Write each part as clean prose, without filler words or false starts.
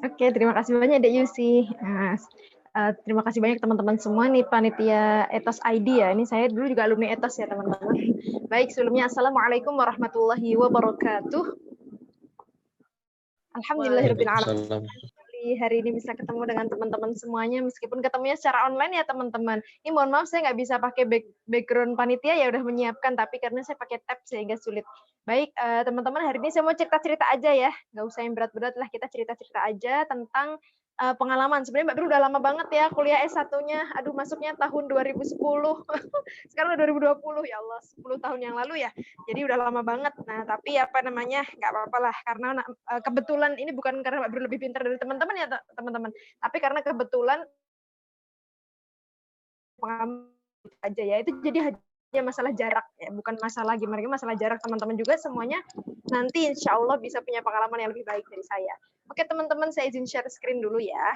Oke, terima kasih banyak Dek Yusi. Terima kasih banyak teman-teman semua nih panitia Ethos ID ya. Ini saya dulu juga alumni Ethos ya teman-teman. Baik, sebelumnya Assalamualaikum warahmatullahi wabarakatuh. Alhamdulillahirabbil alamin. Waalaikumsalam. Hari ini bisa ketemu dengan teman-teman semuanya meskipun ketemunya secara online ya teman-teman. Ini mohon maaf saya nggak bisa pakai background panitia ya udah menyiapkan tapi karena saya pakai tab sehingga sulit. Baik teman-teman, hari ini saya mau cerita-cerita aja ya, nggak usah yang berat-berat lah, kita cerita-cerita aja tentang pengalaman. Sebenarnya Mbak Biru udah lama banget ya kuliah S1-nya. Aduh, masuknya tahun 2010. Sekarang udah 2020, ya Allah, 10 tahun yang lalu ya. Jadi udah lama banget. Nah, tapi apa namanya, nggak apa-apa lah. Karena kebetulan ini bukan karena Mbak Biru lebih pintar dari teman-teman ya teman-teman. Tapi karena kebetulan pengalaman aja ya. Itu jadi hanya masalah jarak ya, bukan masalah gimana, masalah jarak. Teman-teman juga semuanya nanti insya Allah bisa punya pengalaman yang lebih baik dari saya. Oke teman-teman, saya izin share screen dulu ya.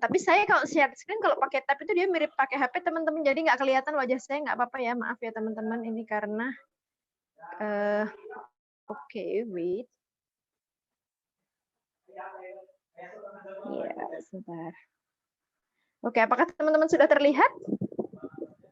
Tapi saya kalau share screen kalau pakai tab itu dia mirip pakai HP teman-teman, jadi nggak kelihatan wajah saya, nggak apa-apa ya, maaf ya teman-teman, ini karena oke, wait. Ya, sebentar. Oke, apakah teman-teman sudah terlihat?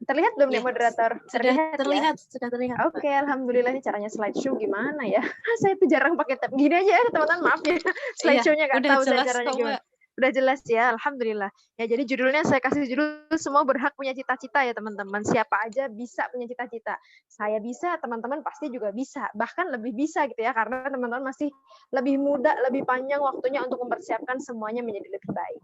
Terlihat belum nih moderator? Terlihat, Ya? sudah terlihat. Oke, alhamdulillah. Ini caranya slideshow gimana ya? Saya tuh jarang pakai tab. Gini aja ya teman-teman, maaf ya. Slideshow-nya nggak tahu saya caranya gimana. Udah jelas ya, alhamdulillah. Ya, jadi judulnya saya kasih judul semua berhak punya cita-cita ya teman-teman. Siapa aja bisa punya cita-cita. Saya bisa, teman-teman pasti juga bisa. Bahkan lebih bisa gitu ya, karena teman-teman masih lebih muda, lebih panjang waktunya untuk mempersiapkan semuanya menjadi lebih baik.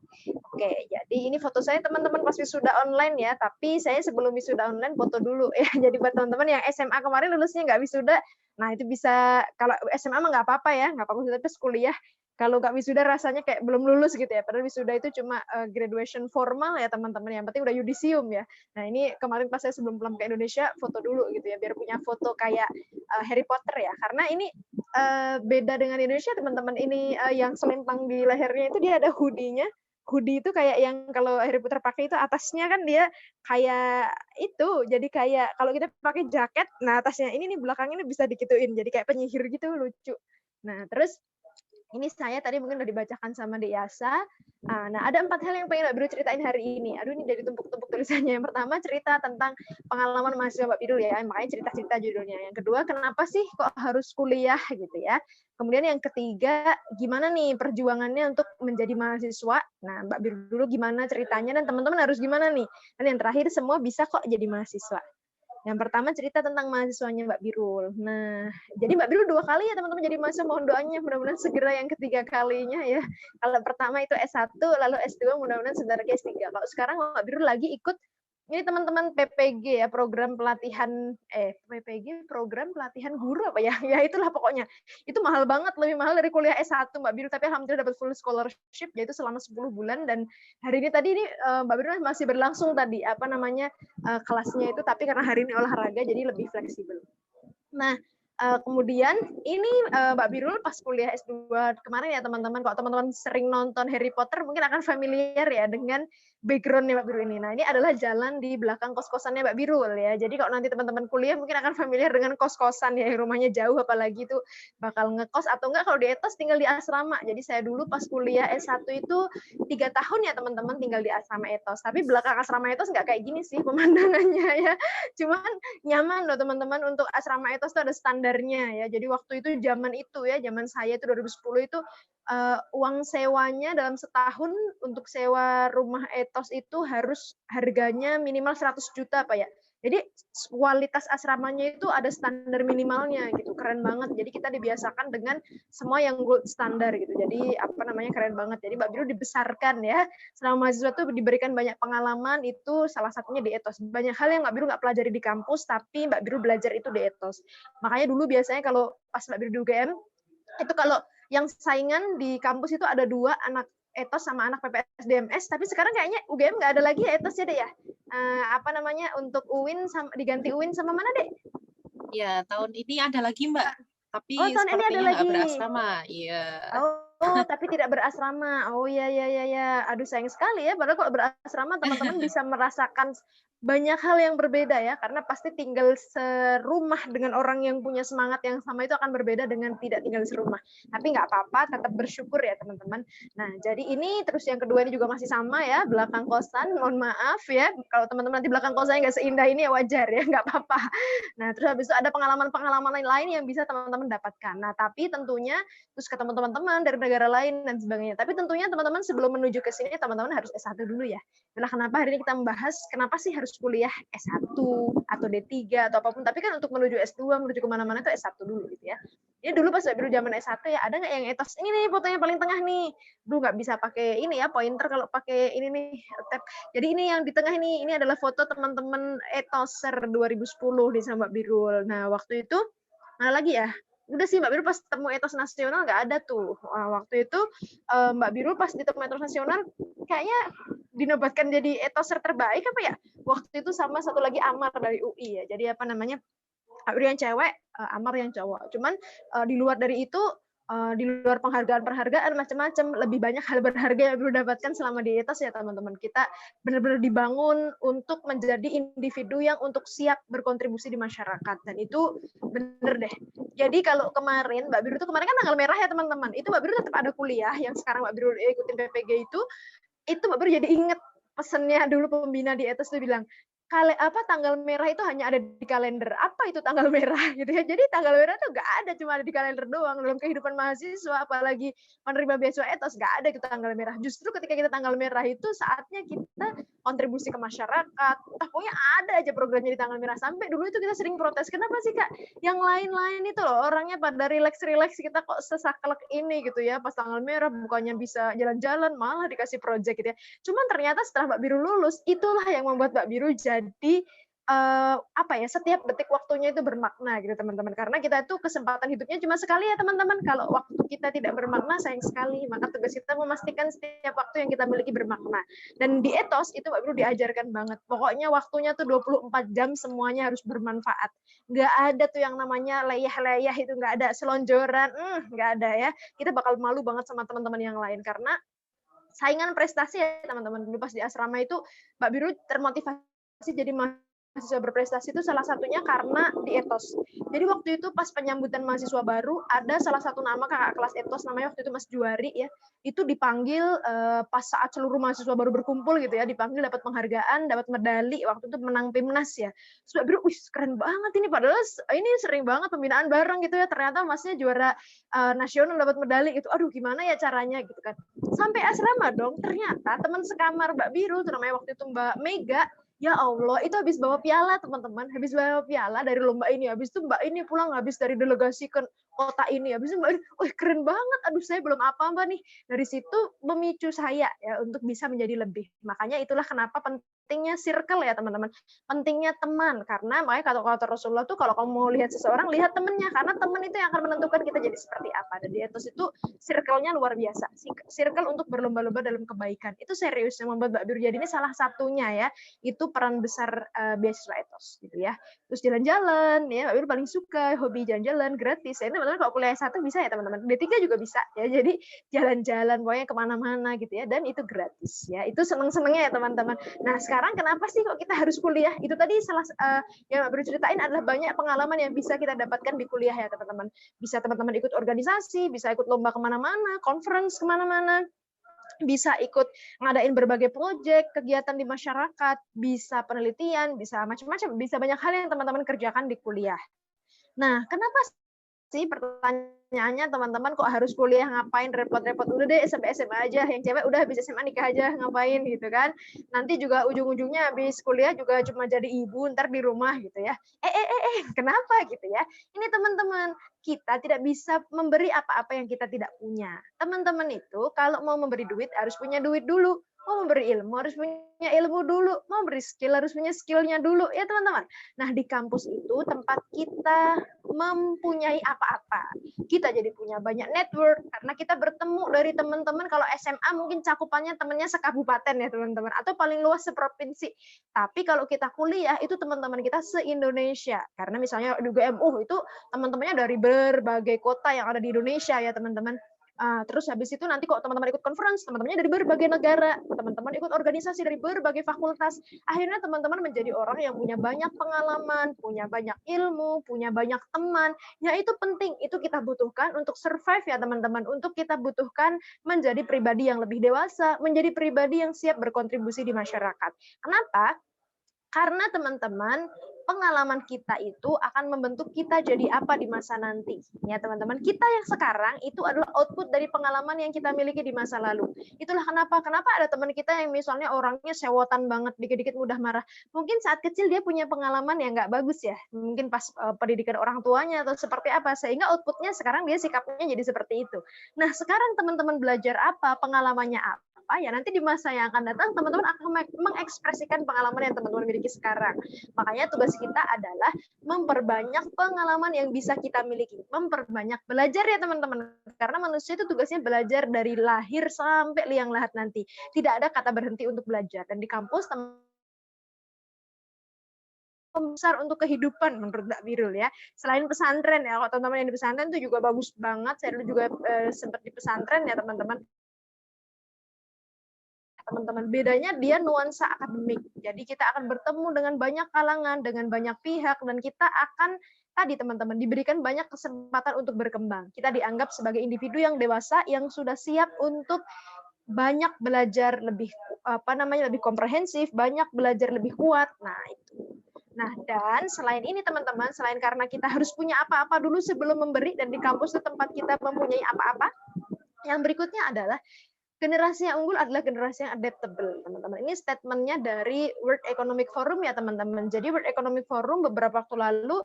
Oke, jadi ini foto saya teman-teman pas wisuda online ya, tapi saya sebelum wisuda online foto dulu ya. Jadi buat teman-teman yang SMA kemarin lulusnya nggak wisuda, nah itu bisa, kalau SMA mah nggak apa-apa ya, nggak apa-apa, tapi kuliah kalau nggak wisuda rasanya kayak belum lulus gitu ya, padahal wisuda itu cuma graduation formal ya teman-teman, yang penting udah yudisium ya. Nah ini kemarin pas saya sebelum pulang ke Indonesia, foto dulu gitu ya, biar punya foto kayak Harry Potter ya, karena ini beda dengan Indonesia teman-teman, ini yang selempang di lehernya itu dia ada hoodie-nya. Hoodie itu kayak yang kalau Harry Potter pakai itu atasnya kan dia kayak itu, jadi kayak kalau kita pakai jaket, nah atasnya ini nih belakangnya bisa dikituin, jadi kayak penyihir gitu, lucu. Nah terus ini saya tadi mungkin udah dibacakan sama Dek Yasa. Nah, ada 4 hal yang pengen Mbak Biru ceritain hari ini. Aduh, ini dari tumpuk-tumpuk tulisannya. Yang pertama, cerita tentang pengalaman mahasiswa Mbak Biru ya. Makanya cerita-cerita judulnya. Yang kedua, kenapa sih kok harus kuliah gitu ya. Kemudian yang ketiga, gimana nih perjuangannya untuk menjadi mahasiswa. Nah, Mbak Biru dulu gimana ceritanya dan teman-teman harus gimana nih. Dan yang terakhir, semua bisa kok jadi mahasiswa. Yang pertama cerita tentang mahasiswanya Mbak Birul. Nah, jadi Mbak Birul 2 kali ya teman-teman jadi mahasiswa, mohon doanya mudah-mudahan segera yang ketiga kalinya ya. Kalau pertama itu S1, lalu S2 mudah-mudahan sebentar lagi S3. Kalau sekarang Mbak Birul lagi ikut ini teman-teman PPG ya, program pelatihan PPG program pelatihan guru apa ya? Ya itulah pokoknya. Itu mahal banget, lebih mahal dari kuliah S1 Mbak Birul, tapi alhamdulillah dapat full scholarship yaitu selama 10 bulan dan hari ini tadi ini Mbak Birul masih berlangsung tadi apa namanya kelasnya itu, tapi karena hari ini olahraga jadi lebih fleksibel. Nah, kemudian ini Mbak Birul pas kuliah S2 kemarin ya teman-teman, kalau teman-teman sering nonton Harry Potter mungkin akan familiar ya dengan background-nya Mbak Birul ini. Nah, ini adalah jalan di belakang kos-kosannya Mbak Birul ya. Jadi kalau nanti teman-teman kuliah mungkin akan familiar dengan kos-kosan ya, rumahnya jauh apalagi itu bakal ngekos atau enggak kalau di Etos tinggal di asrama. Jadi saya dulu pas kuliah S1 itu 3 tahun ya teman-teman tinggal di asrama Etos. Tapi belakang asrama Etos nggak kayak gini sih pemandangannya ya. Cuman nyaman loh teman-teman, untuk asrama Etos itu ada standarnya ya. Jadi waktu itu zaman itu ya, zaman saya itu 2010 itu uang sewanya dalam setahun untuk sewa rumah Etos itu harus harganya minimal 100 juta Pak ya. Jadi kualitas asramanya itu ada standar minimalnya gitu, keren banget. Jadi kita dibiasakan dengan semua yang gold standar gitu. Jadi apa namanya, keren banget. Jadi Mbak Biru dibesarkan ya. Selama mahasiswa tuh diberikan banyak pengalaman, itu salah satunya di Etos. Banyak hal yang Mbak Biru nggak pelajari di kampus, tapi Mbak Biru belajar itu di Etos. Makanya dulu biasanya kalau pas Mbak Biru di UGM, itu kalau yang saingan di kampus itu ada 2, anak Etos sama anak PPS DMS, tapi sekarang kayaknya UGM nggak ada lagi ya Etos ya deh ya. Apa namanya, untuk UIN sama, diganti UIN sama mana deh? Ya, tahun ini ada lagi Mbak, tapi tahun ini ada sepertinya nggak lagi. berasrama. Iya. Oh, Oh, tapi tidak berasrama. Oh, ya ya ya ya. Aduh sayang sekali ya, padahal kalau berasrama teman-teman bisa merasakan banyak hal yang berbeda ya, karena pasti tinggal serumah dengan orang yang punya semangat yang sama itu akan berbeda dengan tidak tinggal serumah. Tapi nggak apa-apa, tetap bersyukur ya teman-teman. Nah, jadi ini terus yang kedua ini juga masih sama ya, belakang kosan, mohon maaf ya, kalau teman-teman nanti belakang kosannya nggak seindah ini ya wajar ya, nggak apa-apa. Nah, terus habis itu ada pengalaman-pengalaman lain yang bisa teman-teman dapatkan. Nah, tapi tentunya terus ketemu teman-teman dari negara lain dan sebagainya. Tapi tentunya teman-teman sebelum menuju ke sini teman-teman harus S1 dulu ya. Itulah kenapa hari ini kita membahas kenapa sih harus kuliah S1 atau D3 atau apapun. Tapi kan untuk menuju S2, menuju kemana-mana itu S1 dulu gitu ya. Ini dulu pas dulu zaman S1 ya, ada nggak yang etos? Ini nih fotonya paling tengah nih. Duh nggak bisa pakai ini ya, pointer kalau pakai ini nih, tab. Jadi ini yang di tengah ini adalah foto teman-teman etoser 2010 di sama Mbak Birul. Nah, waktu itu mana lagi ya? Udah sih Mbak Birul pas temu etos nasional nggak ada tuh. Waktu itu Mbak Birul pas ditemu etos nasional kayaknya dinobatkan jadi etoser terbaik apa ya? Waktu itu sama satu lagi Amar dari UI ya. Jadi apa namanya? Mbak Birul yang cewek, Amar yang cowok. Cuman di luar dari itu di luar penghargaan-penghargaan macam-macam, lebih banyak hal berharga yang Birul dapatkan selama di etos ya teman-teman. Kita benar-benar dibangun untuk menjadi individu yang untuk siap berkontribusi di masyarakat dan itu bener deh. Jadi kalau kemarin Mbak Birul itu kemarin kan tanggal merah ya teman-teman. Itu Mbak Birul tetap ada kuliah yang sekarang Mbak Birul ikutin PPG itu Mbak Birul jadi inget pesennya dulu pembina di etos itu bilang, tanggal merah itu hanya ada di kalender. Apa itu tanggal merah gitu ya. Jadi tanggal merah itu nggak ada, cuma ada di kalender doang. Dalam kehidupan mahasiswa, apalagi menerima beasiswa etos, nggak ada itu tanggal merah. Justru ketika kita tanggal merah itu saatnya kita kontribusi ke masyarakat. Pokoknya ada aja programnya di tanggal merah. Sampai dulu itu kita sering protes. Kenapa sih Kak? Yang lain-lain itu loh, orangnya pada relax-relax, kita kok sesaklek ini gitu ya. Pas tanggal merah bukannya bisa jalan-jalan, malah dikasih project gitu ya. Cuman ternyata setelah Mbak Birul lulus, itulah yang membuat Mbak Birul jadi setiap detik waktunya itu bermakna gitu teman-teman. Karena kita itu kesempatan hidupnya cuma sekali ya teman-teman. Kalau waktu kita tidak bermakna sayang sekali. Maka tugas kita memastikan setiap waktu yang kita miliki bermakna. Dan di etos itu Mbak Birul diajarkan banget. Pokoknya waktunya tuh 24 jam semuanya harus bermanfaat. Nggak ada tuh yang namanya leyah-leyah itu, nggak ada selonjoran, nggak ada ya. Kita bakal malu banget sama teman-teman yang lain karena saingan prestasi ya teman-teman. Dulu pas di asrama itu Mbak Birul termotivasi jadi mahasiswa berprestasi itu salah satunya karena di etos. Jadi waktu itu pas penyambutan mahasiswa baru ada salah satu nama kakak kelas etos namanya waktu itu Mas Juari ya. Itu dipanggil pas saat seluruh mahasiswa baru berkumpul gitu ya, dipanggil dapat penghargaan, dapat medali waktu itu menang Pimnas ya. Terus Mbak Birul, wih keren banget ini padahal ini sering banget pembinaan bareng gitu ya. Ternyata Masnya juara nasional dapat medali gitu. Aduh gimana ya caranya gitu kan. Sampai asrama dong, ternyata teman sekamar Mbak Birul, namanya waktu itu Mbak Mega, ya Allah, itu habis bawa piala teman-teman, habis bawa piala dari lomba ini, habis itu Mbak ini pulang habis dari delegasi ke kota ini, habis itu Mbak ini, wih keren banget, aduh saya belum apa-apa nih. Dari situ memicu saya ya untuk bisa menjadi lebih. Makanya itulah kenapa pentingnya circle ya teman-teman, pentingnya teman, karena makanya kata Rasulullah tuh kalau kamu mau lihat seseorang, lihat temennya, karena teman itu yang akan menentukan kita jadi seperti apa. Dan di etos itu circle-nya luar biasa, circle untuk berlomba-lomba dalam kebaikan, itu serius yang membuat Mbak Birul jadi ini salah satunya ya, itu peran besar beasiswa etos gitu ya. Terus jalan-jalan ya, Mbak Birul paling suka hobi jalan-jalan gratis. Ya, teman-teman kalau kuliah S1 bisa ya teman-teman. D3 juga bisa ya. Jadi jalan-jalan pokoknya kemana-mana gitu ya dan itu gratis ya. Itu seneng-senengnya ya teman-teman. Nah, sekarang kenapa sih kok kita harus kuliah? Itu tadi yang Mbak Birul ceritain adalah banyak pengalaman yang bisa kita dapatkan di kuliah ya teman-teman. Bisa teman-teman ikut organisasi, bisa ikut lomba kemana-mana, conference kemana-mana, bisa ikut ngadain berbagai proyek, kegiatan di masyarakat, bisa penelitian, bisa macam-macam, bisa banyak hal yang teman-teman kerjakan di kuliah. Nah, kenapa sih pertanyaannya teman-teman kok harus kuliah ngapain repot-repot, udah deh sampai SMA aja, yang cewek udah habis SMA nikah aja ngapain gitu kan, nanti juga ujung-ujungnya habis kuliah juga cuma jadi ibu ntar di rumah gitu ya. Kenapa gitu ya, ini teman-teman kita tidak bisa memberi apa-apa yang kita tidak punya. Teman-teman itu kalau mau memberi duit harus punya duit dulu, mau memberi ilmu harus punya ilmu dulu, mau beri skill harus punya skillnya dulu ya teman-teman. Nah di kampus itu tempat kita mempunyai apa-apa. Kita jadi punya banyak network karena kita bertemu dari teman-teman. Kalau SMA mungkin cakupannya temannya sekabupaten ya teman-teman, atau paling luas seprovinsi. Tapi kalau kita kuliah itu teman-teman kita se-Indonesia. Karena misalnya di UGM, itu teman-temannya dari berbagai kota yang ada di Indonesia ya teman-teman. Terus habis itu nanti kok teman-teman ikut conference, teman-temannya dari berbagai negara, teman-teman ikut organisasi dari berbagai fakultas. Akhirnya teman-teman menjadi orang yang punya banyak pengalaman, punya banyak ilmu, punya banyak teman. Ya itu penting, itu kita butuhkan untuk survive ya teman-teman, untuk kita butuhkan menjadi pribadi yang lebih dewasa, menjadi pribadi yang siap berkontribusi di masyarakat. Kenapa? Karena teman-teman, pengalaman kita itu akan membentuk kita jadi apa di masa nanti. Ya teman-teman, kita yang sekarang itu adalah output dari pengalaman yang kita miliki di masa lalu. Itulah kenapa ada teman kita yang misalnya orangnya sewotan banget, dikit-dikit mudah marah. Mungkin saat kecil dia punya pengalaman yang nggak bagus ya. Mungkin pas pendidikan orang tuanya atau seperti apa, sehingga outputnya sekarang dia sikapnya jadi seperti itu. Nah sekarang teman-teman belajar apa, pengalamannya apa, ya nanti di masa yang akan datang teman-teman akan mengekspresikan pengalaman yang teman-teman miliki sekarang. Makanya tugas kita adalah memperbanyak pengalaman yang bisa kita miliki, memperbanyak belajar ya teman-teman. Karena manusia itu tugasnya belajar dari lahir sampai liang lahat nanti. Tidak ada kata berhenti untuk belajar. Dan di kampus besar untuk kehidupan menurut Mbak Birul ya. Selain pesantren ya, kalau teman-teman yang di pesantren itu juga bagus banget. Saya dulu juga sempat di pesantren ya teman-teman. Teman-teman. Bedanya dia nuansa akademik. Jadi kita akan bertemu dengan banyak kalangan, dengan banyak pihak, dan kita akan tadi teman-teman diberikan banyak kesempatan untuk berkembang. Kita dianggap sebagai individu yang dewasa yang sudah siap untuk banyak belajar lebih lebih komprehensif, banyak belajar lebih kuat. Nah, itu. Nah, dan selain ini teman-teman, selain karena kita harus punya apa-apa dulu sebelum memberi, dan di kampus itu tempat kita mempunyai apa-apa, yang berikutnya adalah generasi yang unggul adalah generasi yang adaptable, teman-teman. Ini statementnya dari World Economic Forum ya, teman-teman. Jadi World Economic Forum beberapa waktu lalu,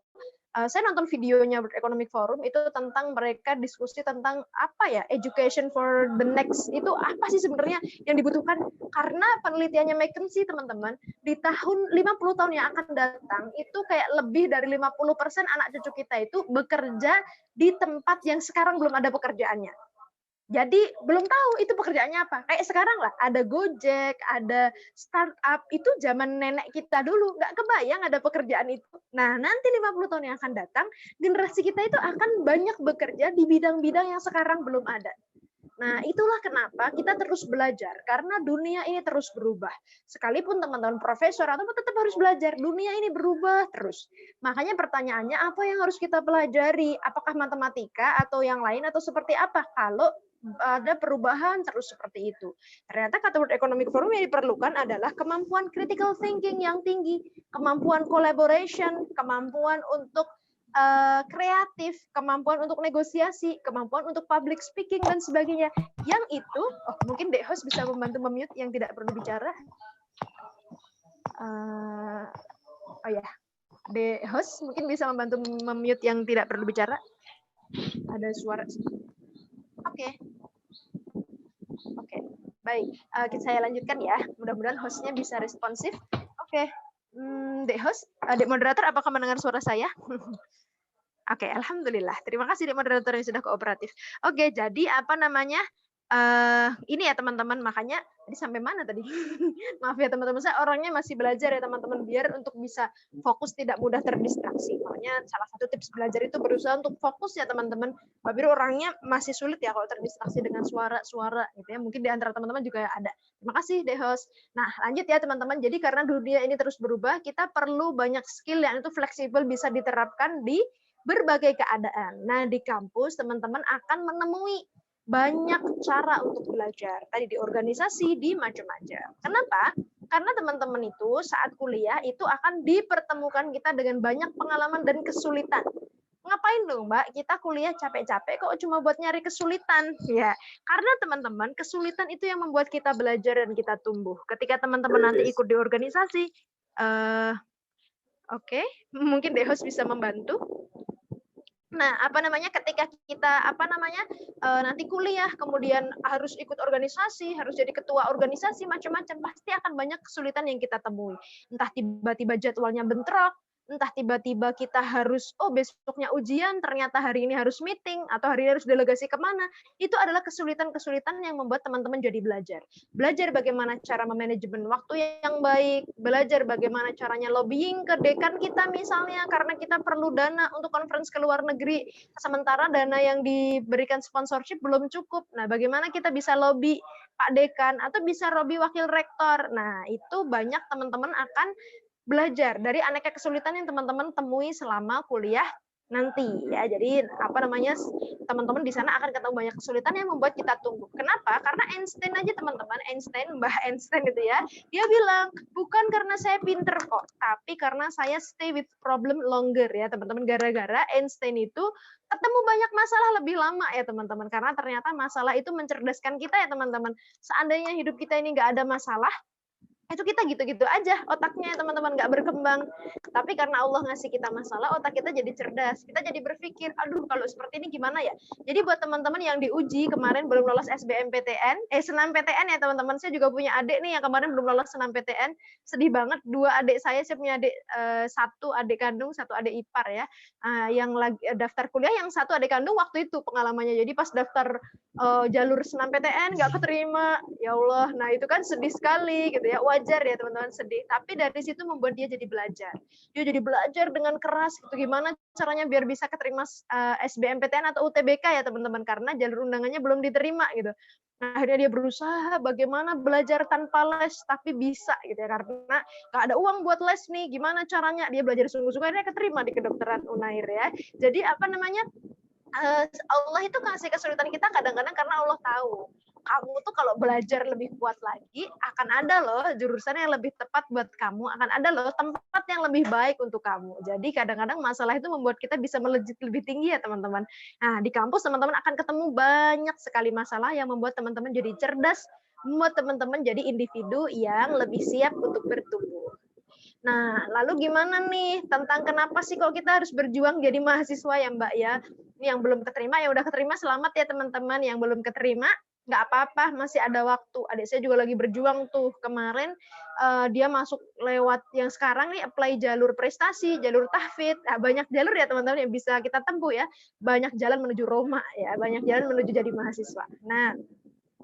saya nonton videonya World Economic Forum itu tentang mereka diskusi tentang apa ya, education for the next. Itu apa sih sebenarnya yang dibutuhkan? Karena penelitiannya McKinsey, teman-teman, di tahun 50 tahun yang akan datang, itu kayak lebih dari 50% anak cucu kita itu bekerja di tempat yang sekarang belum ada pekerjaannya. Jadi belum tahu itu pekerjaannya apa. Kayak sekarang lah, ada Gojek, ada startup, itu zaman nenek kita dulu, nggak kebayang ada pekerjaan itu. Nah, nanti 50 tahun yang akan datang, generasi kita itu akan banyak bekerja di bidang-bidang yang sekarang belum ada. Nah, itulah kenapa kita terus belajar, karena dunia ini terus berubah. Sekalipun teman-teman profesor, atau tetap harus belajar, dunia ini berubah terus. Makanya pertanyaannya, apa yang harus kita pelajari? Apakah matematika, atau yang lain, atau seperti apa? Kalau ada perubahan terus seperti itu. Ternyata kata World Economic Forum yang diperlukan adalah kemampuan critical thinking yang tinggi, kemampuan collaboration, kemampuan untuk kreatif, kemampuan untuk negosiasi, kemampuan untuk public speaking, dan sebagainya. Yang itu, mungkin Dek Host bisa membantu memute yang tidak perlu bicara. Dek Host mungkin bisa membantu memute yang tidak perlu bicara. Ada suara. Oke, baik. Saya lanjutkan ya. Mudah-mudahan hostnya bisa responsif. Oke, Dek Host, Dek Moderator, apakah mendengar suara saya? Oke, alhamdulillah. Terima kasih Dek Moderator yang sudah kooperatif. Oke, jadi apa namanya? Ini ya teman-teman, makanya tadi sampai mana tadi? Maaf ya teman-teman, saya orangnya masih belajar ya teman-teman, biar untuk bisa fokus tidak mudah terdistraksi. Makanya salah satu tips belajar itu berusaha untuk fokus ya teman-teman. Mbak Biru orangnya masih sulit ya kalau terdistraksi dengan suara-suara gitu ya. Mungkin di antara teman-teman juga ada. Terima kasih deh host. Nah, lanjut ya teman-teman. Jadi karena dunia ini terus berubah, kita perlu banyak skill yang itu fleksibel, bisa diterapkan di berbagai keadaan. Nah, di kampus teman-teman akan menemui banyak cara untuk belajar. Tadi di organisasi, di macam-macam. Kenapa? Karena teman-teman itu saat kuliah itu akan dipertemukan kita dengan banyak pengalaman dan kesulitan. Ngapain dong, Mbak? Kita kuliah capek-capek kok cuma buat nyari kesulitan. Ya, karena teman-teman, kesulitan itu yang membuat kita belajar dan kita tumbuh. Ketika teman-teman nanti ikut di organisasi, oke, mungkin The Host bisa membantu. Nah, ketika kita nanti kuliah, kemudian harus ikut organisasi, harus jadi ketua organisasi, macam-macam, pasti akan banyak kesulitan yang kita temui. Entah tiba-tiba jadwalnya bentrok, entah tiba-tiba kita harus, oh besoknya ujian, ternyata hari ini harus meeting, atau hari ini harus delegasi kemana, itu adalah kesulitan-kesulitan yang membuat teman-teman jadi belajar. Belajar bagaimana cara memanajemen waktu yang baik, belajar bagaimana caranya lobbying ke dekan kita misalnya, karena kita perlu dana untuk conference ke luar negeri, sementara dana yang diberikan sponsorship belum cukup. Nah, bagaimana kita bisa lobby Pak Dekan, atau bisa lobby wakil rektor. Nah, itu banyak teman-teman akan belajar dari aneka kesulitan yang teman-teman temui selama kuliah nanti ya. Jadi teman-teman di sana akan ketemu banyak kesulitan yang membuat kita tumbuh. Kenapa? Karena Einstein aja teman-teman, Mbah Einstein itu ya, dia bilang bukan karena saya pinter kok, tapi karena saya stay with problem longer ya teman-teman. Gara-gara Einstein itu ketemu banyak masalah lebih lama ya teman-teman, karena ternyata masalah itu mencerdaskan kita ya teman-teman. Seandainya hidup kita ini nggak ada masalah, itu kita gitu-gitu aja otaknya teman-teman, nggak berkembang. Tapi karena Allah ngasih kita masalah, otak kita jadi cerdas, kita jadi berpikir, aduh kalau seperti ini gimana ya. Jadi buat teman-teman yang diuji kemarin belum lolos SBMPTN, senam PTN ya teman-teman, saya juga punya adik nih yang kemarin belum lolos senam PTN, sedih banget. Dua adik saya punya adik, satu adik kandung, satu adik ipar ya, yang lagi daftar kuliah, yang satu adik kandung waktu itu pengalamannya, jadi pas daftar jalur senam PTN nggak keterima, ya Allah. Nah itu kan sedih sekali gitu ya, wajar ya teman-teman sedih, tapi dari situ membuat dia jadi belajar. Dia jadi belajar dengan keras gitu, gimana caranya biar bisa keterima SBMPTN atau UTBK ya teman-teman, karena jalur undangannya belum diterima gitu. Nah, akhirnya dia berusaha bagaimana belajar tanpa les tapi bisa gitu ya, karena nggak ada uang buat les nih, gimana caranya dia belajar sungguh-sungguh, akhirnya keterima di kedokteran Unair ya. Jadi Allah itu kasih kesulitan kita kadang-kadang karena Allah tahu kamu tuh kalau belajar lebih kuat lagi, akan ada loh jurusan yang lebih tepat buat kamu, akan ada loh tempat yang lebih baik untuk kamu. Jadi kadang-kadang masalah itu membuat kita bisa melejit lebih tinggi ya teman-teman. Nah, di kampus teman-teman akan ketemu banyak sekali masalah yang membuat teman-teman jadi cerdas, membuat teman-teman jadi individu yang lebih siap untuk bertumbuh. Nah, lalu gimana nih tentang kenapa sih kok kita harus berjuang jadi mahasiswa ya Mbak ya? Ini yang belum keterima, yang udah keterima selamat ya teman-teman. Yang belum keterima, nggak apa-apa, masih ada waktu. Adik saya juga lagi berjuang tuh. Kemarin dia masuk lewat yang sekarang nih, apply jalur prestasi, jalur tahfidz. Nah, banyak jalur ya teman-teman yang bisa kita tempuh ya. Banyak jalan menuju Roma ya, banyak jalan menuju jadi mahasiswa. Nah,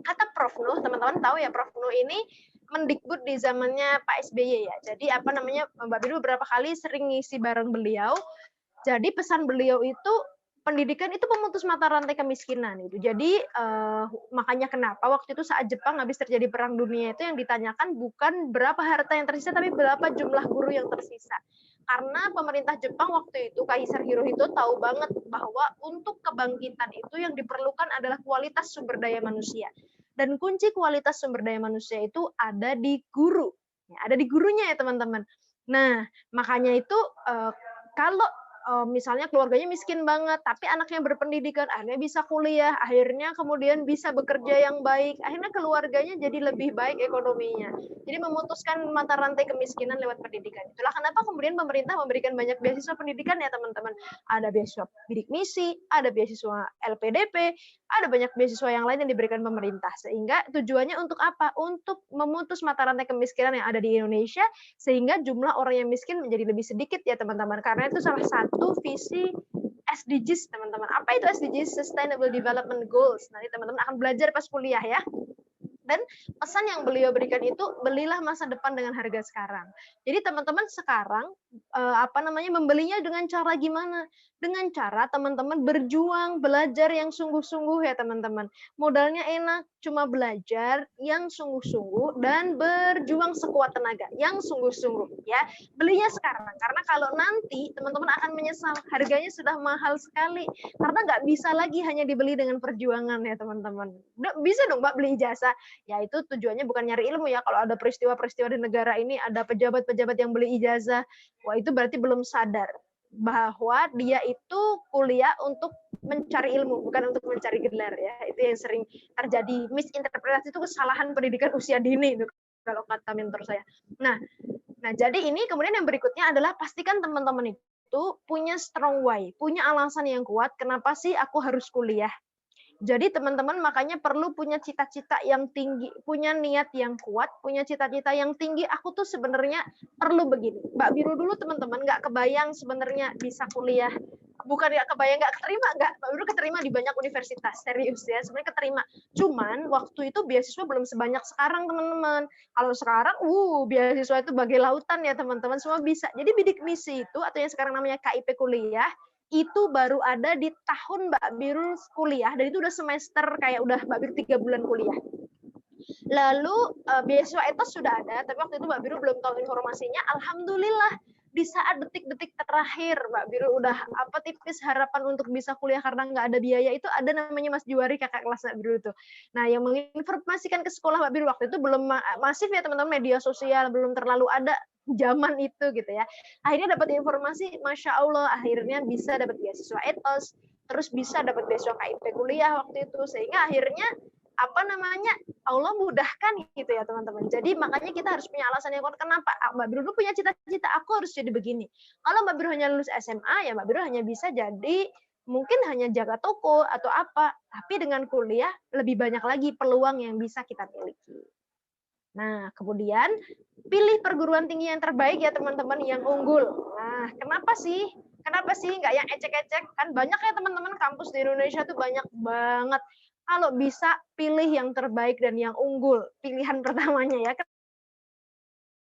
kata Prof. Nuh, teman-teman tahu ya Prof. Nuh ini Mendikbud di zamannya Pak SBY ya. Jadi Mbak Bidu beberapa kali sering ngisi bareng beliau. Jadi pesan beliau itu pendidikan itu pemutus mata rantai kemiskinan itu. Jadi makanya kenapa waktu itu saat Jepang habis terjadi perang dunia itu yang ditanyakan bukan berapa harta yang tersisa tapi berapa jumlah guru yang tersisa. Karena pemerintah Jepang waktu itu Kaisar Hirohito tahu banget bahwa untuk kebangkitan itu yang diperlukan adalah kualitas sumber daya manusia. Dan kunci kualitas sumber daya manusia itu ada di guru. Ya, ada di gurunya ya teman-teman. Nah, makanya itu kalau misalnya keluarganya miskin banget, tapi anaknya berpendidikan, akhirnya bisa kuliah, akhirnya kemudian bisa bekerja yang baik, akhirnya keluarganya jadi lebih baik ekonominya. Jadi memutuskan mata rantai kemiskinan lewat pendidikan. Itulah kenapa kemudian pemerintah memberikan banyak beasiswa pendidikan ya teman-teman. Ada beasiswa bidik misi, ada beasiswa LPDP, ada banyak beasiswa yang lain yang diberikan pemerintah. Sehingga tujuannya untuk apa? Untuk memutus mata rantai kemiskinan yang ada di Indonesia, sehingga jumlah orang yang miskin menjadi lebih sedikit ya teman-teman. Karena itu salah satu visi SDGs teman-teman. Apa itu SDGs? Sustainable Development Goals. Nanti teman-teman akan belajar pas kuliah ya. Dan pesan yang beliau berikan itu, belilah masa depan dengan harga sekarang. Jadi teman-teman sekarang membelinya dengan cara gimana? Dengan cara teman-teman berjuang, belajar yang sungguh-sungguh ya teman-teman. Modalnya enak, cuma belajar yang sungguh-sungguh dan berjuang sekuat tenaga yang sungguh-sungguh ya. Belinya sekarang, karena kalau nanti teman-teman akan menyesal, harganya sudah mahal sekali. Karena nggak bisa lagi hanya dibeli dengan perjuangan ya teman-teman. Bisa dong Mbak beli ijazah. Ya itu tujuannya bukan nyari ilmu ya. Kalau ada peristiwa-peristiwa di negara ini, ada pejabat-pejabat yang beli ijazah, wah itu berarti belum sadar bahwa dia itu kuliah untuk mencari ilmu, bukan untuk mencari gelar ya. Itu yang sering terjadi misinterpretasi, itu kesalahan pendidikan usia dini itu kalau kata mentor saya. Nah jadi ini kemudian yang berikutnya adalah pastikan teman-teman itu punya strong why, punya alasan yang kuat kenapa sih aku harus kuliah. Jadi teman-teman makanya perlu punya cita-cita yang tinggi, punya niat yang kuat, punya cita-cita yang tinggi. Aku tuh sebenarnya perlu begini. Mbak Biru dulu teman-teman nggak kebayang sebenarnya bisa kuliah. Bukan nggak kebayang, nggak keterima, nggak. Mbak Biru keterima di banyak universitas, serius ya, sebenarnya keterima. Cuman waktu itu beasiswa belum sebanyak sekarang teman-teman. Kalau sekarang, beasiswa itu bagai lautan ya teman-teman, semua bisa. Jadi bidik misi itu, atau yang sekarang namanya KIP kuliah, itu baru ada di tahun Mbak Biru kuliah, dan itu udah semester kayak udah Mbak Biru 3 bulan kuliah. Lalu beasiswa etos sudah ada, tapi waktu itu Mbak Biru belum tahu informasinya. Alhamdulillah di saat detik-detik terakhir Mbak Biru udah tipis harapan untuk bisa kuliah karena nggak ada biaya, itu ada namanya Mas Juwari, kakak kelas Mbak Biru itu. Nah, yang menginformasikan ke sekolah Mbak Biru waktu itu belum masif ya teman-teman, media sosial belum terlalu ada zaman itu gitu ya. Akhirnya dapat informasi, Masya Allah, akhirnya bisa dapat beasiswa etos, terus bisa dapat beasiswa KIP kuliah waktu itu, sehingga akhirnya Allah mudahkan gitu ya teman-teman. Jadi makanya kita harus punya alasan yang kuat. Kenapa? Mbak Biru dulu punya cita-cita, aku harus jadi begini. Kalau Mbak Biru hanya lulus SMA, ya Mbak Biru hanya bisa jadi mungkin hanya jaga toko atau apa. Tapi dengan kuliah lebih banyak lagi peluang yang bisa kita miliki. Nah, kemudian pilih perguruan tinggi yang terbaik ya teman-teman, yang unggul. Nah, kenapa sih? Kenapa sih nggak yang ecek-ecek? Kan banyak ya teman-teman, kampus di Indonesia tuh banyak banget. Kalau bisa pilih yang terbaik dan yang unggul, pilihan pertamanya ya.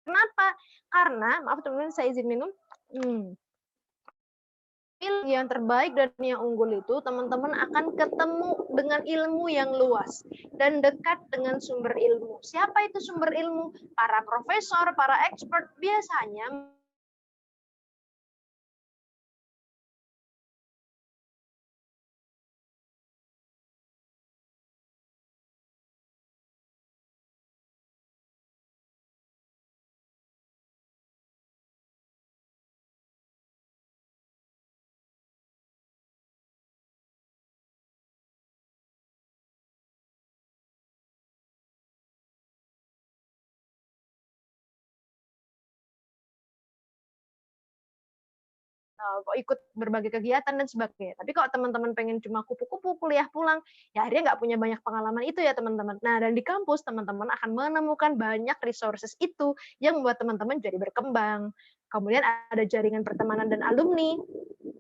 Kenapa? Karena, maaf teman-teman, saya izin minum. Pilih yang terbaik dan yang unggul itu, teman-teman akan ketemu dengan ilmu yang luas dan dekat dengan sumber ilmu. Siapa itu sumber ilmu? Para profesor, para expert biasanya ikut berbagai kegiatan dan sebagainya. Tapi kalau teman-teman pengen cuma kupu-kupu kuliah pulang, ya akhirnya nggak punya banyak pengalaman itu ya teman-teman. Nah, dan di kampus teman-teman akan menemukan banyak resources itu yang membuat teman-teman jadi berkembang. Kemudian ada jaringan pertemanan dan alumni,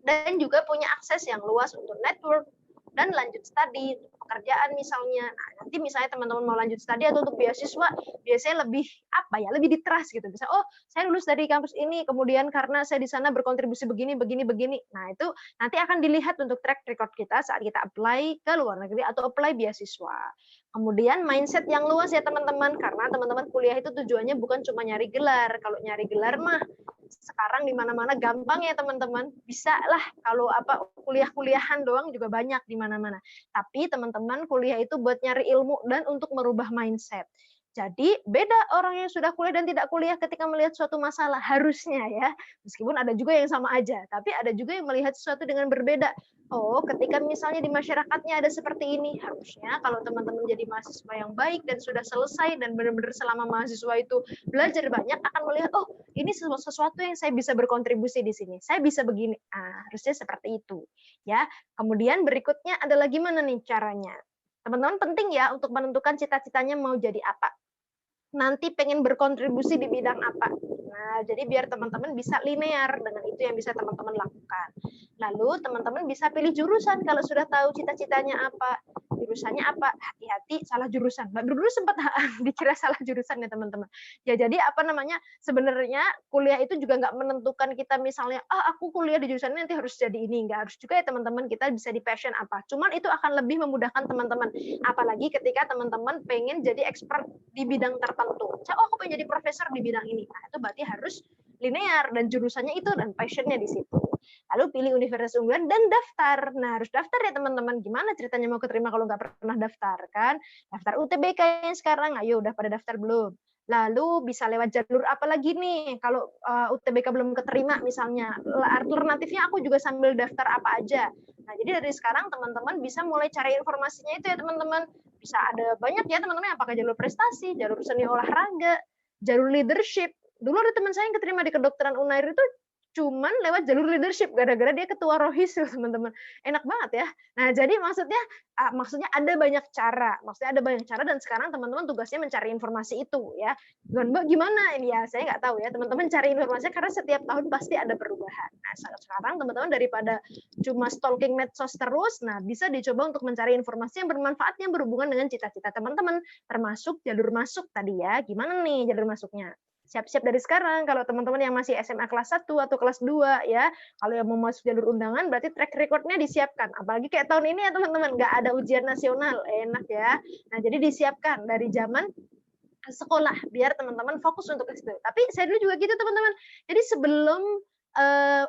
dan juga punya akses yang luas untuk network dan lanjut studi, pekerjaan misalnya. Nah, nanti misalnya teman-teman mau lanjut studi atau untuk beasiswa, biasanya lebih lebih di-trust gitu. Bisa, saya lulus dari kampus ini, kemudian karena saya di sana berkontribusi begini, begini, begini. Nah, itu nanti akan dilihat untuk track record kita saat kita apply ke luar negeri atau apply beasiswa. Kemudian mindset yang luas ya teman-teman, karena teman-teman kuliah itu tujuannya bukan cuma nyari gelar. Kalau nyari gelar mah sekarang di mana-mana gampang ya teman-teman. Bisa lah kalau kuliah-kuliahan doang juga banyak di mana-mana. Tapi teman-teman kuliah itu buat nyari ilmu dan untuk merubah mindset. Jadi beda orang yang sudah kuliah dan tidak kuliah ketika melihat suatu masalah, harusnya ya. Meskipun ada juga yang sama aja, tapi ada juga yang melihat sesuatu dengan berbeda. Ketika misalnya di masyarakatnya ada seperti ini, harusnya kalau teman-teman jadi mahasiswa yang baik dan sudah selesai dan benar-benar selama mahasiswa itu belajar banyak, akan melihat, ini sesuatu yang saya bisa berkontribusi di sini. Saya bisa begini. Harusnya seperti itu. Ya. Kemudian berikutnya adalah gimana nih caranya? Teman-teman penting ya untuk menentukan cita-citanya mau jadi apa. Nanti pengen berkontribusi di bidang apa. Nah, jadi biar teman-teman bisa linear dengan itu yang bisa teman-teman lakukan. Lalu teman-teman bisa pilih jurusan kalau sudah tahu cita-citanya apa. Jurusannya apa? Hati-hati salah jurusan. Mbak dulu sempat dikira salah jurusan ya teman-teman. Ya jadi sebenarnya kuliah itu juga nggak menentukan kita misalnya, aku kuliah di jurusan ini nanti harus jadi ini. Nggak harus juga ya teman-teman, kita bisa di passion apa. Cuman itu akan lebih memudahkan teman-teman. Apalagi ketika teman-teman pengen jadi expert di bidang tertentu. Aku pengen jadi profesor di bidang ini. Nah, itu berarti harus linear dan jurusannya itu dan passionnya di situ. Lalu pilih universitas unggulan dan daftar. Nah, harus daftar ya teman-teman. Gimana ceritanya mau keterima kalau nggak pernah daftar kan? Daftar UTBK yang sekarang, ayo udah pada daftar belum? Lalu bisa lewat jalur apa lagi nih? Kalau UTBK belum keterima misalnya, alternatifnya aku juga sambil daftar apa aja. Nah, jadi dari sekarang teman-teman bisa mulai cari informasinya itu ya teman-teman. Bisa ada banyak ya teman-teman, apakah jalur prestasi, jalur seni olahraga, jalur leadership. Dulu ada teman saya yang keterima di kedokteran Unair itu cuman lewat jalur leadership gara-gara dia ketua Rohis teman-teman. Enak banget ya. Nah, jadi maksudnya ada banyak cara. Maksudnya ada banyak cara dan sekarang teman-teman tugasnya mencari informasi itu ya. Dan Mbak gimana ini ya? Saya nggak tahu ya. Teman-teman cari informasinya karena setiap tahun pasti ada perubahan. Nah, sekarang teman-teman daripada cuma stalking medsos terus, nah bisa dicoba untuk mencari informasi yang bermanfaat yang berhubungan dengan cita-cita teman-teman, termasuk jalur masuk tadi ya. Gimana nih jalur masuknya? Siap-siap dari sekarang kalau teman-teman yang masih SMA kelas 1 atau kelas 2 ya. Kalau yang mau masuk jalur undangan berarti track record-nya disiapkan. Apalagi kayak tahun ini ya teman-teman, nggak ada ujian nasional. Enak ya. Nah, jadi disiapkan dari zaman sekolah biar teman-teman fokus untuk itu. Tapi saya dulu juga gitu teman-teman. Jadi sebelum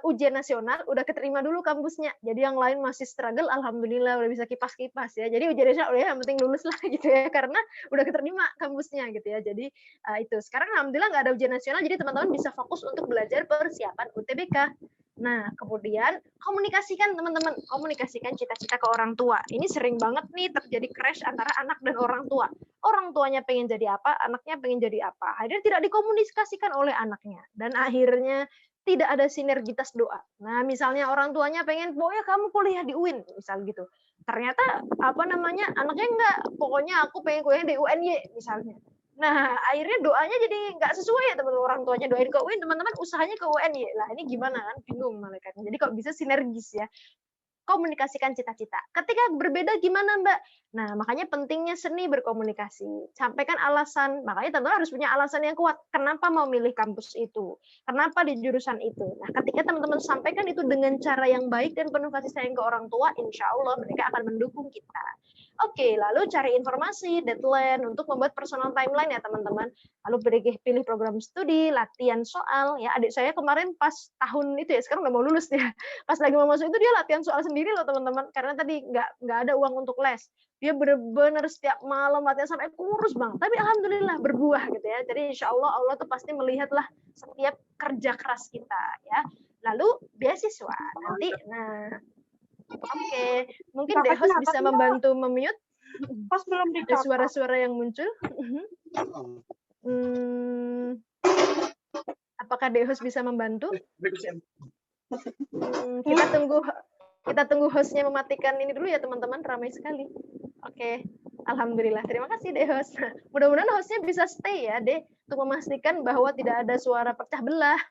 ujian nasional udah keterima dulu kampusnya. Jadi yang lain masih struggle, alhamdulillah udah bisa kipas-kipas ya. Jadi ujian nasional udah yang penting lulus lah gitu ya, karena udah keterima kampusnya gitu ya. Jadi itu. Sekarang alhamdulillah nggak ada ujian nasional, jadi teman-teman bisa fokus untuk belajar persiapan UTBK. Nah, kemudian komunikasikan teman-teman, komunikasikan cita-cita ke orang tua. Ini sering banget nih terjadi crash antara anak dan orang tua. Orang tuanya pengen jadi apa, anaknya pengen jadi apa. Akhirnya tidak dikomunikasikan oleh anaknya. Dan akhirnya tidak ada sinergitas doa. Nah, misalnya orang tuanya pengen, pokoknya kamu kuliah di UIN, misal gitu. Ternyata anaknya enggak, pokoknya aku pengen kuliah di UNY misalnya. Nah, akhirnya doanya jadi nggak sesuai ya teman-teman, orang tuanya doain ke UIN, teman-teman usahanya ke UNY. Lah ini gimana kan? Bingung malaikatnya. Jadi kok bisa sinergis ya? Komunikasikan cita-cita. Ketika berbeda gimana, Mbak? Nah, makanya pentingnya seni berkomunikasi. Sampaikan alasan. Makanya teman-teman harus punya alasan yang kuat. Kenapa mau milih kampus itu? Kenapa di jurusan itu? Nah, ketika teman-teman sampaikan itu dengan cara yang baik dan penuh kasih sayang ke orang tua, insya Allah mereka akan mendukung kita. Oke, lalu cari informasi, deadline untuk membuat personal timeline ya teman-teman. Lalu pilih program studi, latihan soal. Ya, adik saya kemarin pas tahun itu ya, sekarang udah mau lulus ya. Pas lagi mau masuk itu dia latihan soal sendiri loh teman-teman, karena tadi nggak ada uang untuk les. Dia benar-benar setiap malam latihan sampai kurus bang. Tapi alhamdulillah berbuah gitu ya. Jadi insya Allah Allah tuh pasti melihatlah setiap kerja keras kita ya. Lalu beasiswa nanti, nah oke, mungkin Dehos bisa membantu memute. Pas belum ada suara-suara yang muncul. Apakah Dehos bisa membantu? Kita tunggu hostnya mematikan ini dulu ya teman-teman, ramai sekali. Oke, alhamdulillah. Terima kasih Dehos. Mudah-mudahan hostnya bisa stay ya, Deh, untuk memastikan bahwa tidak ada suara pecah belah.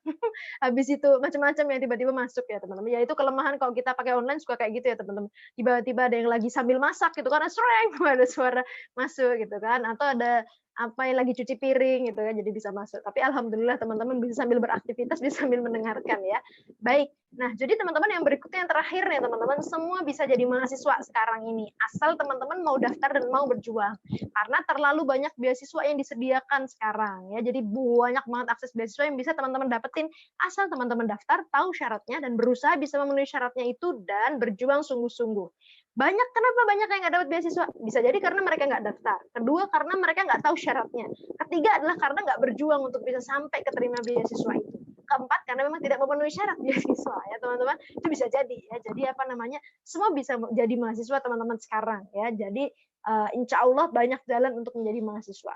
Habis itu macam-macam yang tiba-tiba masuk ya teman-teman. Ya itu kelemahan kalau kita pakai online suka kayak gitu ya teman-teman. Tiba-tiba ada yang lagi sambil masak gitu karena sreng ada suara masuk gitu kan, atau ada apa yang lagi cuci piring gitu kan, jadi bisa masuk. Tapi alhamdulillah teman-teman bisa sambil beraktivitas, bisa sambil mendengarkan ya. Baik. Nah, jadi teman-teman yang berikutnya yang terakhir nih teman-teman, semua bisa jadi mahasiswa sekarang ini. Asal teman-teman mau daftar dan mau berjuang. Karena terlalu banyak beasiswa yang disediakan sekarang ya. Jadi banyak banget akses beasiswa yang bisa teman-teman dapetin asal teman-teman daftar, tahu syaratnya dan berusaha bisa memenuhi syaratnya itu dan berjuang sungguh-sungguh. Kenapa banyak yang nggak dapat beasiswa? Bisa jadi karena mereka nggak daftar. Kedua, karena mereka nggak tahu syaratnya. Ketiga adalah karena nggak berjuang untuk bisa sampai keterima beasiswa itu. Keempat, karena memang tidak memenuhi syarat beasiswa ya teman-teman. Itu bisa jadi ya. Jadi semua bisa jadi mahasiswa teman-teman sekarang ya. Jadi insya Allah banyak jalan untuk menjadi mahasiswa.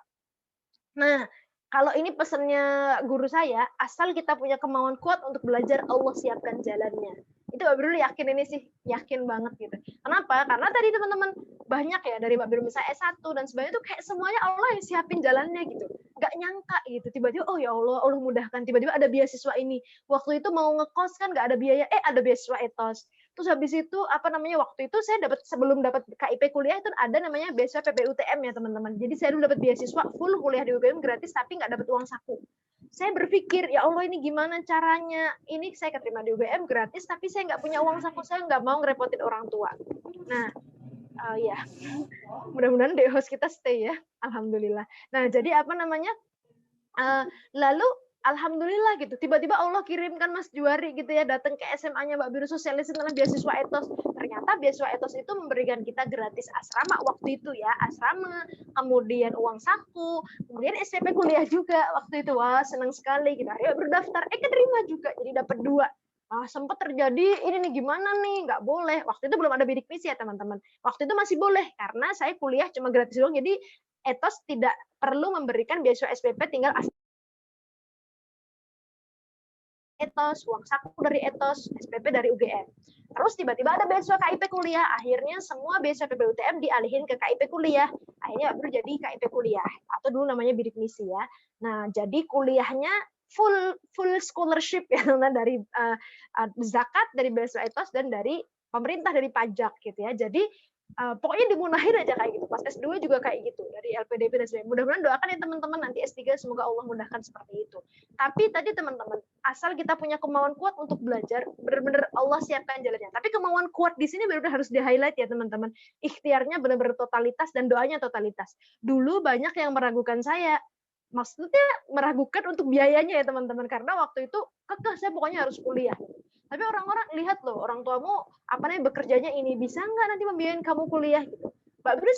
Nah, kalau ini pesannya guru saya, asal kita punya kemauan kuat untuk belajar, Allah siapkan jalannya. Itu Mbak Birul yakin ini sih, yakin banget gitu. Kenapa? Karena tadi teman-teman banyak ya dari Mbak Birul misalnya S1 dan sebagainya itu kayak semuanya Allah yang siapin jalannya gitu. Gak nyangka gitu, tiba-tiba oh ya Allah mudahkan, tiba-tiba ada beasiswa ini. Waktu itu mau ngekos kan gak ada biaya, ada beasiswa etos. Terus habis itu waktu itu saya sebelum dapat KIP kuliah itu ada namanya beasiswa PPUTM ya teman-teman. Jadi saya dulu dapat beasiswa full kuliah di UGM gratis tapi nggak dapat uang saku. Saya berpikir ya Allah ini gimana caranya? Ini saya keterima di UGM gratis tapi saya nggak punya uang saku, saya nggak mau ngerepotin orang tua. Nah ya mudah-mudahan host kita stay ya, alhamdulillah. Nah jadi lalu alhamdulillah gitu, tiba-tiba Allah kirimkan Mas Juari gitu ya, datang ke SMA-nya Mbak Biru sosialisin tentang beasiswa etos. Ternyata beasiswa etos itu memberikan kita gratis asrama waktu itu ya, asrama, kemudian uang saku, kemudian SPP kuliah juga waktu itu. Wah senang sekali kita, ayo berdaftar, keterima juga, jadi dapat 2. Sempat terjadi ini nih gimana nih, nggak boleh. Waktu itu belum ada bidik misi ya teman-teman. Waktu itu masih boleh karena saya kuliah cuma gratis doang, jadi etos tidak perlu memberikan beasiswa SPP, tinggal etos, uang saku dari etos, SPP dari UGM. Terus tiba-tiba ada beasiswa KIP kuliah, akhirnya semua beasiswa PBUTM dialihin ke KIP kuliah. Akhirnya baru jadi KIP kuliah, atau dulu namanya bidik misi ya. Nah, jadi kuliahnya full scholarship ya, dari zakat, dari beasiswa etos, dan dari pemerintah, dari pajak gitu ya. Jadi pokoknya dimudahin aja kayak gitu. Pas S2 juga kayak gitu, dari LPDP dan sebagainya. Mudah-mudahan doakan ya teman-teman nanti S3 semoga Allah mudahkan seperti itu. Tapi tadi teman-teman, asal kita punya kemauan kuat untuk belajar, benar-benar Allah siapkan jalannya. Tapi kemauan kuat di sini benar-benar harus di-highlight ya teman-teman. Ikhtiarnya benar-benar totalitas dan doanya totalitas. Dulu banyak yang meragukan saya. Maksudnya meragukan untuk biayanya ya teman-teman, karena waktu itu kekeh saya pokoknya harus kuliah. Tapi orang-orang lihat loh, orang tuamu bekerjanya ini, bisa nggak nanti membiayain kamu kuliah gitu. Mbak Bri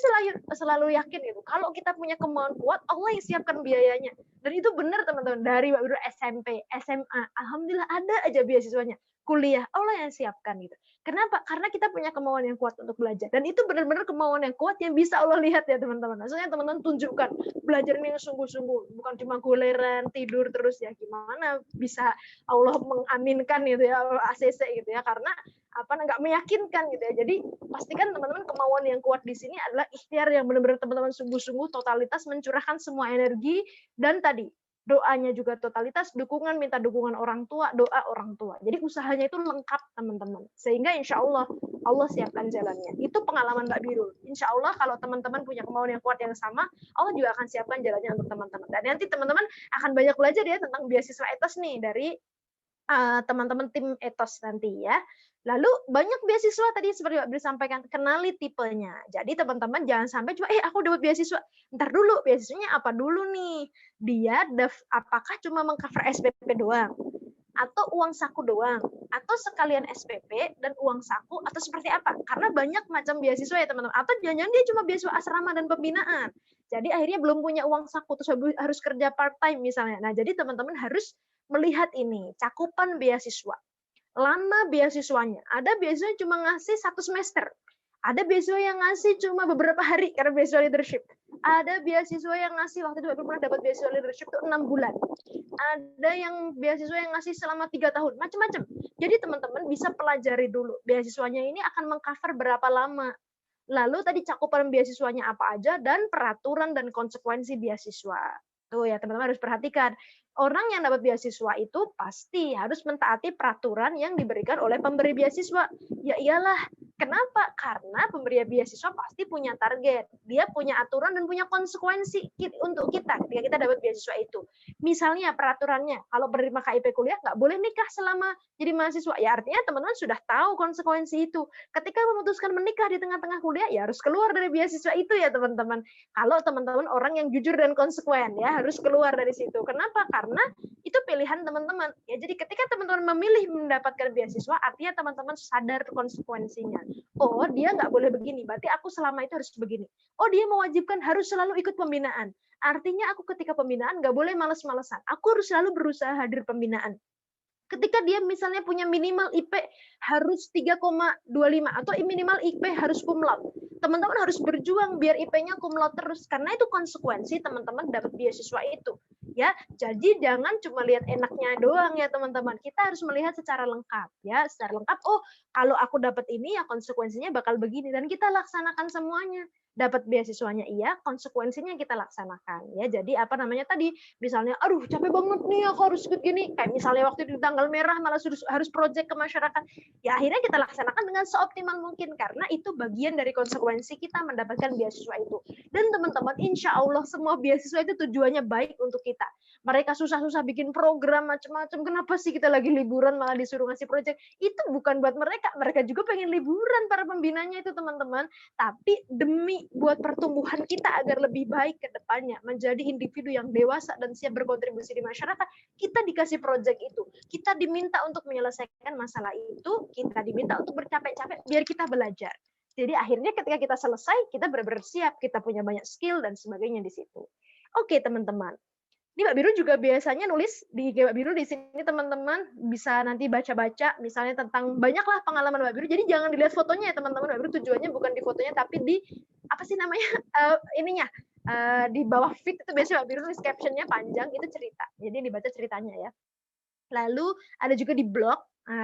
selalu yakin gitu, kalau kita punya kemauan kuat, Allah yang siapkan biayanya. Dan itu benar teman-teman, dari Mbak Bri SMP, SMA, alhamdulillah ada aja beasiswanya. Kuliah, Allah yang siapkan gitu. Kenapa? Karena kita punya kemauan yang kuat untuk belajar. Dan itu benar-benar kemauan yang kuat yang bisa Allah lihat ya teman-teman. Maksudnya teman-teman tunjukkan, belajarnya yang sungguh-sungguh, bukan cuma goleran, tidur terus ya. Gimana bisa Allah mengaminkan gitu ya, ACC gitu ya, karena nggak meyakinkan gitu ya. Jadi pastikan teman-teman kemauan yang kuat di sini adalah ikhtiar yang benar-benar teman-teman sungguh-sungguh totalitas mencurahkan semua energi, dan tadi doanya juga totalitas, dukungan, minta dukungan orang tua, doa orang tua. Jadi usahanya itu lengkap teman-teman. Sehingga insya Allah siapkan jalannya. Itu pengalaman Mbak Birul. Insya Allah kalau teman-teman punya kemauan yang kuat yang sama, Allah juga akan siapkan jalannya untuk teman-teman. Dan nanti teman-teman akan banyak belajar ya tentang beasiswa etos nih dari teman-teman tim etos nanti ya. Lalu banyak beasiswa tadi seperti Mbak Bri sampaikan, kenali tipenya. Jadi teman-teman jangan sampai cuma aku dapat beasiswa. Ntar dulu, beasiswanya apa dulu nih? Dia apakah cuma mengcover SPP doang? Atau uang saku doang? Atau sekalian SPP dan uang saku? Atau seperti apa? Karena banyak macam beasiswa ya teman-teman. Atau jangan-jangan dia cuma beasiswa asrama dan pembinaan. Jadi akhirnya belum punya uang saku, terus harus kerja part-time misalnya. Nah, jadi teman-teman harus melihat ini, cakupan beasiswa. Lama beasiswanya. Ada beasiswa cuma ngasih 1 semester. Ada beasiswa yang ngasih cuma beberapa hari karena beasiswa leadership. Ada beasiswa yang ngasih, waktu itu pernah dapat beasiswa leadership itu 6 bulan. Ada yang beasiswa yang ngasih selama 3 tahun. Macam-macam. Jadi teman-teman bisa pelajari dulu. Beasiswanya ini akan mengcover berapa lama. Lalu tadi cakupan beasiswanya apa aja dan peraturan dan konsekuensi beasiswa. Tuh ya teman-teman harus perhatikan. Orang yang dapat beasiswa itu pasti harus mentaati peraturan yang diberikan oleh pemberi beasiswa. Ya iyalah, kenapa? Karena pemberi beasiswa pasti punya target. Dia punya aturan dan punya konsekuensi untuk kita ketika kita dapat beasiswa itu. Misalnya peraturannya, kalau penerima KIP kuliah nggak boleh nikah selama jadi mahasiswa. Ya artinya teman-teman sudah tahu konsekuensi itu. Ketika memutuskan menikah di tengah-tengah kuliah, ya harus keluar dari beasiswa itu ya teman-teman. Kalau teman-teman orang yang jujur dan konsekuen, ya harus keluar dari situ. Kenapa? Karena itu pilihan teman-teman. Ya, jadi ketika teman-teman memilih mendapatkan beasiswa, artinya teman-teman sadar konsekuensinya. Oh, dia nggak boleh begini, berarti aku selama itu harus begini. Oh, dia mewajibkan harus selalu ikut pembinaan. Artinya aku ketika pembinaan nggak boleh males-malesan. Aku harus selalu berusaha hadir pembinaan. Ketika dia misalnya punya minimal IP harus 3,25 atau minimal IP harus cum laude. Teman-teman harus berjuang biar IP-nya cum laude terus, karena itu konsekuensi teman-teman dapat beasiswa itu. Ya, jadi jangan cuma lihat enaknya doang ya teman-teman. Kita harus melihat secara lengkap ya, secara lengkap. Oh, kalau aku dapat ini ya konsekuensinya bakal begini, dan kita laksanakan semuanya. Dapat beasiswanya iya, konsekuensinya kita laksanakan ya. Jadi tadi misalnya aduh capek banget nih aku harus ikut gini, kayak misalnya waktu di tanggal merah malah harus project ke masyarakat, ya akhirnya kita laksanakan dengan seoptimal mungkin karena itu bagian dari konsekuensi kita mendapatkan beasiswa itu. Dan teman-teman, insya Allah semua beasiswa itu tujuannya baik untuk kita. Mereka susah-susah bikin program macam-macam, kenapa sih kita lagi liburan malah disuruh ngasih project? Itu bukan buat mereka juga pengen liburan para pembinanya itu teman-teman, tapi demi buat pertumbuhan kita agar lebih baik ke depannya, menjadi individu yang dewasa dan siap berkontribusi di masyarakat, kita dikasih proyek itu. Kita diminta untuk menyelesaikan masalah itu, kita diminta untuk bercapek-capek biar kita belajar. Jadi akhirnya ketika kita selesai, kita benar-benar siap, kita punya banyak skill dan sebagainya di situ. Oke, teman-teman. Ini Mbak Biru juga biasanya nulis di IG Mbak Biru di sini teman-teman bisa nanti baca-baca misalnya tentang banyaklah pengalaman Mbak Biru. Jadi jangan dilihat fotonya ya teman-teman. Mbak Biru tujuannya bukan di fotonya tapi di ininya di bawah feed itu biasanya Mbak Biru nulis captionnya panjang itu cerita. Jadi dibaca ceritanya ya. Lalu ada juga di blog,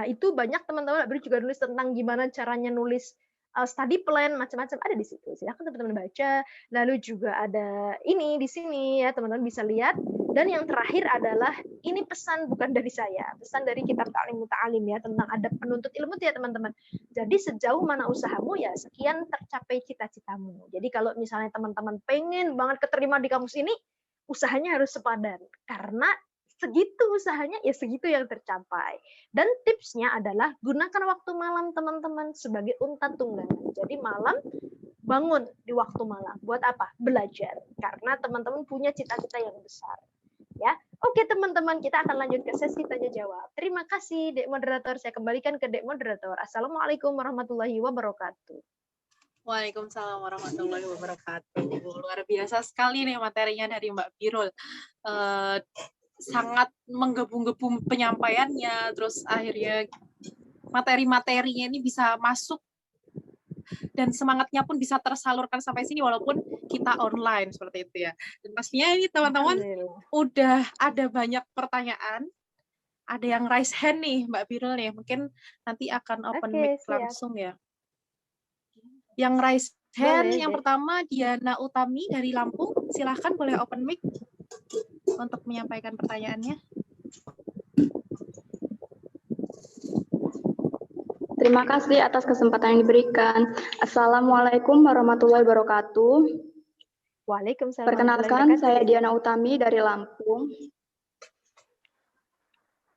itu banyak teman-teman juga nulis tentang gimana caranya nulis, study plan macam-macam ada di situ. Silakan teman-teman baca. Lalu juga ada ini di sini ya, teman-teman bisa lihat. Dan yang terakhir adalah ini pesan bukan dari saya, pesan dari kitab Ta'lim Muta'alim ya tentang adab penuntut ilmu ya teman-teman. Jadi sejauh mana usahamu ya sekian tercapai cita-citamu. Jadi kalau misalnya teman-teman pengen banget keterima di kampus ini, usahanya harus sepadan. Karena segitu usahanya, ya segitu yang tercapai. Dan tipsnya adalah gunakan waktu malam teman-teman sebagai unta tunggangan. Jadi malam bangun di waktu malam. Buat apa? Belajar. Karena teman-teman punya cita-cita yang besar. Ya, oke teman-teman, kita akan lanjut ke sesi tanya jawab. Terima kasih, Dek Moderator. Saya kembalikan ke Dek Moderator. Assalamualaikum warahmatullahi wabarakatuh. Waalaikumsalam warahmatullahi wabarakatuh. Luar biasa sekali nih materinya dari Mbak Birul. Sangat menggebu-gebu penyampaiannya, terus akhirnya materi-materinya ini bisa masuk dan semangatnya pun bisa tersalurkan sampai sini walaupun kita online seperti itu ya. Dan pastinya ini teman-teman udah ada banyak pertanyaan. Ada yang raise hand nih Mbak Birul nih, mungkin nanti akan open mic langsung ya. Yang raise hand yang pertama Diana Utami dari Lampung, silahkan boleh open mic untuk menyampaikan pertanyaannya. Terima kasih atas kesempatan yang diberikan. Assalamualaikum warahmatullahi wabarakatuh. Waalaikumsalam. Perkenalkan, saya Diana Utami dari Lampung.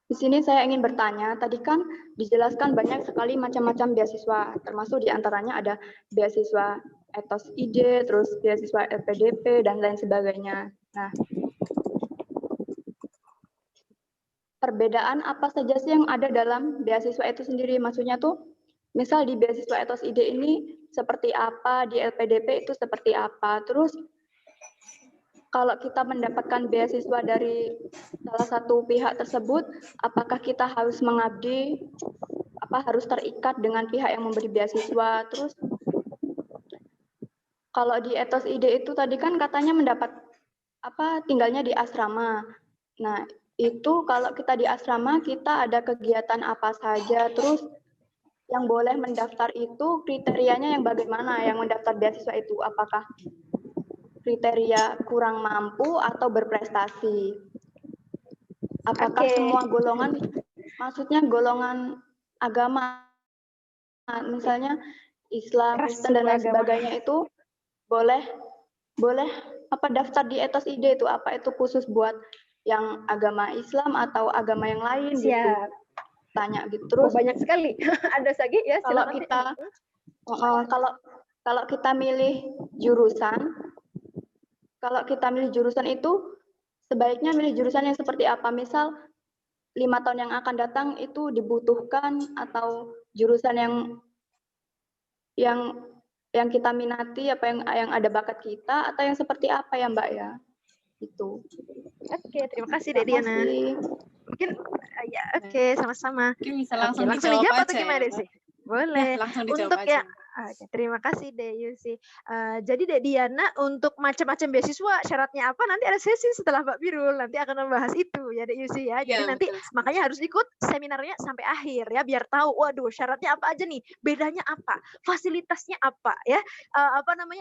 Di sini saya ingin bertanya, tadi kan dijelaskan banyak sekali macam-macam beasiswa, termasuk diantaranya ada beasiswa Ethos ID, terus beasiswa LPDP, dan lain sebagainya. Nah, perbedaan apa saja sih yang ada dalam beasiswa itu sendiri? Maksudnya tuh, misal di beasiswa Ethos ID ini seperti apa, di LPDP itu seperti apa, terus kalau kita mendapatkan beasiswa dari salah satu pihak tersebut, apakah kita harus mengabdi, harus terikat dengan pihak yang memberi beasiswa? Terus kalau di Ethos ID itu tadi kan katanya mendapat tinggalnya di asrama. Nah, itu kalau kita di asrama kita ada kegiatan apa saja, terus yang boleh mendaftar itu kriterianya yang bagaimana yang mendaftar beasiswa itu? Apakah kriteria kurang mampu atau berprestasi? Apakah semua golongan, maksudnya golongan agama, misalnya Islam, Kristen dan lain sebagainya itu boleh daftar di Ethos ID itu? Apa itu khusus buat yang agama Islam atau agama yang lain? Siap. Gitu? Tanya gitu terus. Banyak sekali. Ada lagi ya. Kalau kita milih jurusan. Kalau kita milih jurusan itu, sebaiknya milih jurusan yang seperti apa? Misal, 5 tahun yang akan datang itu dibutuhkan, atau jurusan yang kita minati, yang ada bakat kita, atau yang seperti apa ya Mbak ya? Itu. Oke, terima kasih Dek Diana. Mungkin, ya oke, sama-sama. Mungkin bisa langsung dijawab aja gimana sih? Boleh. Langsung dijawab untuk aja. Terima kasih Dek Yusi. Jadi Dek Diana untuk macam-macam beasiswa syaratnya apa nanti ada sesi setelah Mbak Birul nanti akan membahas itu ya Dek Yusi ya. Jadi nanti makanya harus ikut seminarnya sampai akhir ya biar tahu waduh syaratnya apa aja nih, bedanya apa, fasilitasnya apa ya,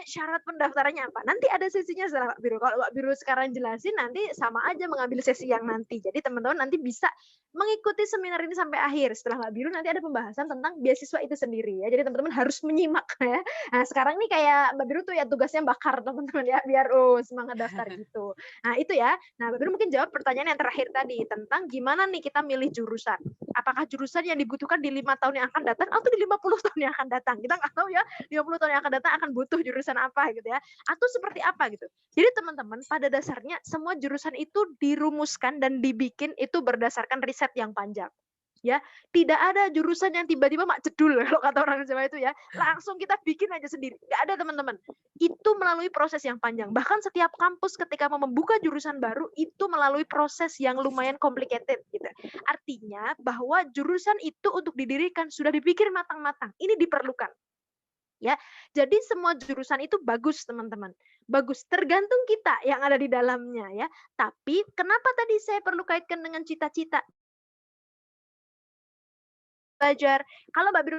syarat pendaftarannya apa. Nanti ada sesinya setelah Mbak Birul. Kalau Mbak Birul sekarang jelasin nanti sama aja mengambil sesi yang nanti. Jadi teman-teman nanti bisa mengikuti seminar ini sampai akhir. Setelah Mbak Birul nanti ada pembahasan tentang beasiswa itu sendiri ya. Jadi teman-teman harus menyimak ya. Nah, sekarang nih kayak Mbak Biru tuh ya tugasnya bakar teman-teman ya biar semangat daftar gitu. Nah, itu ya. Nah, Mbak Biru mungkin jawab pertanyaan yang terakhir tadi tentang gimana nih kita milih jurusan. Apakah jurusan yang dibutuhkan di 5 tahun yang akan datang atau di 50 tahun yang akan datang? Kita nggak tahu ya 50 tahun yang akan datang akan butuh jurusan apa gitu ya. Atau seperti apa gitu. Jadi teman-teman pada dasarnya semua jurusan itu dirumuskan dan dibikin itu berdasarkan riset yang panjang. Ya, tidak ada jurusan yang tiba-tiba mak cedul kalau kata orang Jawa itu ya. Langsung kita bikin aja sendiri. Nggak ada teman-teman. Itu melalui proses yang panjang. Bahkan setiap kampus ketika mau membuka jurusan baru itu melalui proses yang lumayan complicated gitu. Artinya bahwa jurusan itu untuk didirikan sudah dipikir matang-matang. Ini diperlukan. Ya, jadi semua jurusan itu bagus teman-teman. Bagus tergantung kita yang ada di dalamnya ya. Tapi kenapa tadi saya perlu kaitkan dengan cita-cita? belajar. Kalau Mbak Biru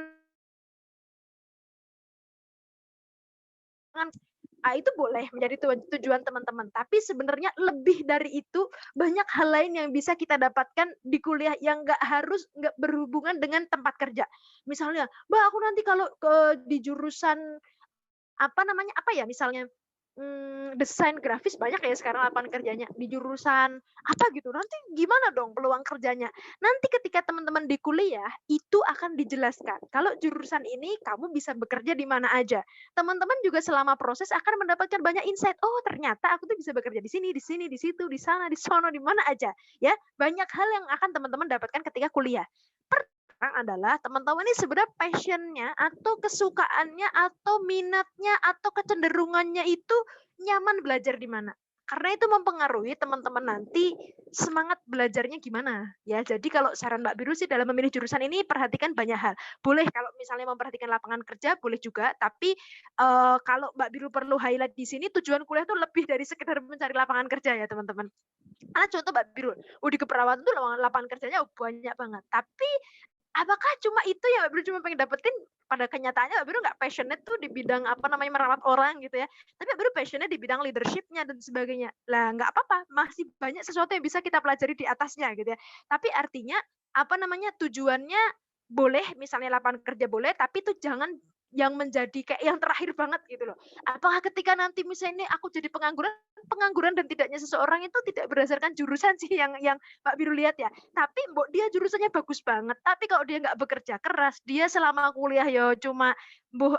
itu boleh menjadi tujuan teman-teman. Tapi sebenarnya lebih dari itu, banyak hal lain yang bisa kita dapatkan di kuliah yang nggak berhubungan dengan tempat kerja. Misalnya, Mbak aku nanti kalau di jurusan misalnya desain grafis banyak ya sekarang lapangan kerjanya di jurusan apa gitu. Nanti gimana dong peluang kerjanya? Nanti ketika teman-teman di kuliah itu akan dijelaskan. Kalau jurusan ini kamu bisa bekerja di mana aja. Teman-teman juga selama proses akan mendapatkan banyak insight. Oh, ternyata aku tuh bisa bekerja di sini, di sini, di situ, di sana, di sono, di mana aja. Ya, banyak hal yang akan teman-teman dapatkan ketika kuliah. Adalah teman-teman ini sebenarnya passion-nya atau kesukaannya atau minatnya atau kecenderungannya itu nyaman belajar di mana. Karena itu mempengaruhi teman-teman nanti semangat belajarnya gimana. Ya, jadi kalau saran Mbak Biru sih dalam memilih jurusan ini perhatikan banyak hal. Boleh kalau misalnya memperhatikan lapangan kerja boleh juga, tapi kalau Mbak Biru perlu highlight di sini tujuan kuliah itu lebih dari sekedar mencari lapangan kerja ya, teman-teman. Karena contoh Mbak Biru, di keperawatan tuh lapangan kerjanya banyak banget. Tapi apakah cuma itu ya Mbak Biru cuma pengen dapetin, pada kenyataannya Mbak Biru nggak passionate tuh di bidang merawat orang gitu ya. Tapi Mbak Biru passionate di bidang leadership-nya dan sebagainya. Lah nggak apa-apa, masih banyak sesuatu yang bisa kita pelajari di atasnya gitu ya. Tapi artinya tujuannya boleh misalnya lapangan kerja boleh, tapi itu jangan yang menjadi kayak yang terakhir banget gitu loh. Apakah ketika nanti misalnya aku jadi pengangguran dan tidaknya seseorang itu tidak berdasarkan jurusan sih yang Mbak Biru lihat ya. Tapi dia jurusannya bagus banget, tapi kalau dia nggak bekerja keras, dia selama kuliah cuma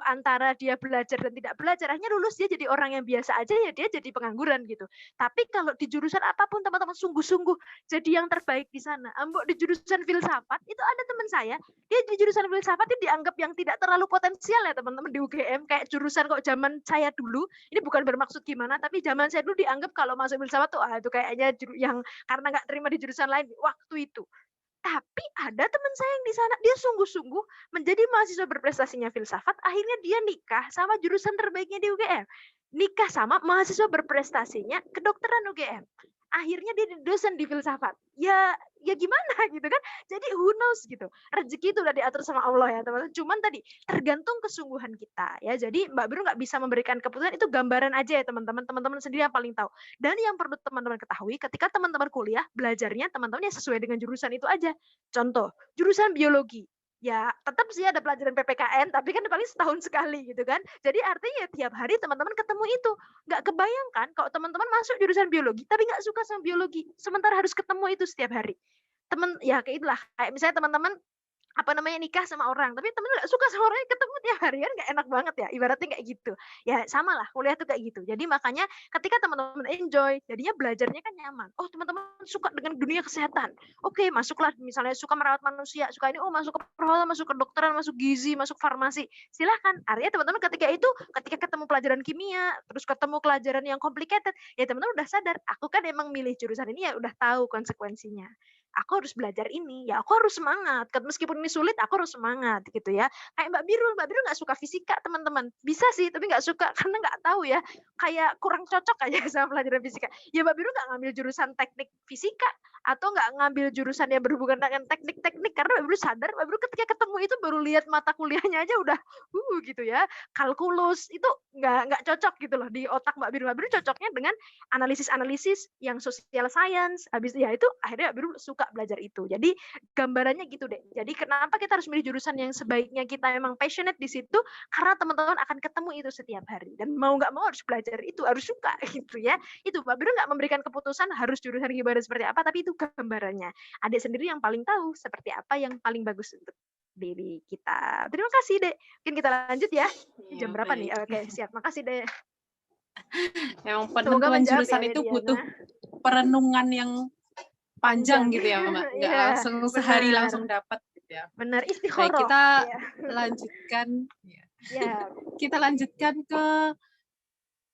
antara dia belajar dan tidak belajar, akhirnya lulus dia jadi orang yang biasa aja ya dia jadi pengangguran gitu. Tapi kalau di jurusan apapun teman-teman sungguh-sungguh jadi yang terbaik di sana. Di jurusan filsafat itu ada teman saya, dia di jurusan filsafat itu dianggap yang tidak terlalu potensial ya teman-teman di UGM, kayak jurusan kok zaman saya dulu, ini bukan bermaksud gimana, tapi zaman saya dulu dianggap kalau masuk filsafat tuh itu kayaknya yang karena nggak terima di jurusan lain waktu itu. Tapi ada teman saya yang di sana, dia sungguh-sungguh menjadi mahasiswa berprestasinya filsafat, akhirnya dia nikah sama jurusan terbaiknya di UGM. Nikah sama mahasiswa berprestasinya kedokteran UGM. Akhirnya dia dosen di filsafat. Ya gimana gitu kan? Jadi who knows gitu. Rezeki itu udah diatur sama Allah ya teman-teman. Cuman tadi tergantung kesungguhan kita ya. Jadi Mbak Biru nggak bisa memberikan keputusan, itu gambaran aja ya teman-teman. Teman-teman sendiri yang paling tahu. Dan yang perlu teman-teman ketahui, ketika teman-teman kuliah, belajarnya teman-teman ya sesuai dengan jurusan itu aja. Contoh, jurusan biologi. Ya tetap sih ada pelajaran PPKN, tapi kan paling setahun sekali gitu kan. Jadi artinya tiap hari teman-teman ketemu itu. Nggak kebayangkan kalau teman-teman masuk jurusan biologi, tapi nggak suka sama biologi. Sementara harus ketemu itu setiap hari. Kayak itulah. Kayak misalnya teman-teman nikah sama orang, tapi temen nggak suka sama orangnya, ketemu tiap hari kan nggak enak banget ya, ibaratnya kayak gitu. Ya sama lah, kuliah tuh kayak gitu. Jadi makanya ketika teman-teman enjoy, jadinya belajarnya kan nyaman. Oh teman-teman suka dengan dunia kesehatan, oke masuklah, misalnya suka merawat manusia, suka ini, masuk ke perawatan, masuk ke kedokteran, masuk gizi, masuk farmasi, silahkan. Artinya teman-teman ketika ketemu pelajaran kimia, terus ketemu pelajaran yang complicated, ya teman-teman udah sadar, aku kan emang milih jurusan ini ya udah tahu konsekuensinya. Aku harus belajar ini, ya aku harus semangat. Meskipun ini sulit, aku harus semangat gitu ya. Kayak Mbak Biru nggak suka fisika teman-teman. Bisa sih, tapi nggak suka karena nggak tahu ya. Kayak kurang cocok aja sama pelajaran fisika. Ya Mbak Biru nggak ngambil jurusan teknik fisika atau nggak ngambil jurusan yang berhubungan dengan teknik-teknik karena Mbak Biru sadar, Mbak Biru ketika ketemu itu baru lihat mata kuliahnya aja udah gitu ya. Kalkulus itu nggak cocok gitu loh di otak Mbak Biru. Mbak Biru cocoknya dengan analisis-analisis yang social science. Habis ya itu akhirnya Mbak Biru suka belajar itu. Jadi gambarannya gitu deh. Jadi kenapa kita harus milih jurusan yang sebaiknya kita memang passionate di situ, karena teman-teman akan ketemu itu setiap hari dan mau nggak mau harus belajar itu, harus suka gitu ya. Itu Mbak Biru nggak memberikan keputusan harus jurusan gimana seperti apa, tapi itu gambarannya. Adik sendiri yang paling tahu seperti apa yang paling bagus untuk diri kita. Terima kasih Dek. Mungkin kita lanjut ya. Jam berapa nih? Oke, siap. Makasih Dek. Emang penentuan jurusan itu butuh perenungan yang panjang gitu ya Mbak, nggak langsung sehari langsung dapat gitu ya. Benar, istikharah. Baik, kita lanjutkan. Kita lanjutkan ke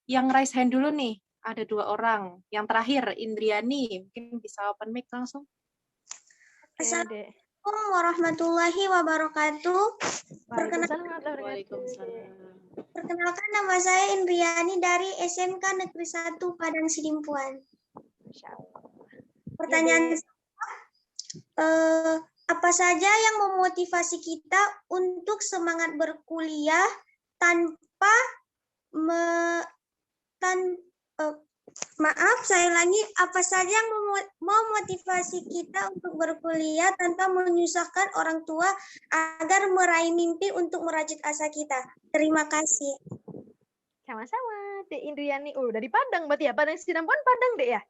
yang raise hand dulu nih. Ada 2 orang. Yang terakhir Indriani, mungkin bisa open mic langsung. Assalamualaikum warahmatullahi wabarakatuh. Perkenalkan nama saya Indriani dari SMK Negeri 1 Padang Sidimpuan. Pertanyaan saya, Apa saja yang memotivasi kita untuk semangat berkuliah tanpa maaf, saya ulangi. Apa saja yang memotivasi kita untuk berkuliah tanpa menyusahkan orang tua agar meraih mimpi untuk merajut asa kita? Terima kasih. Sama-sama, Dek Indriani. Dari Padang berarti ya? Padang Sidampuan Padang, Dek ya?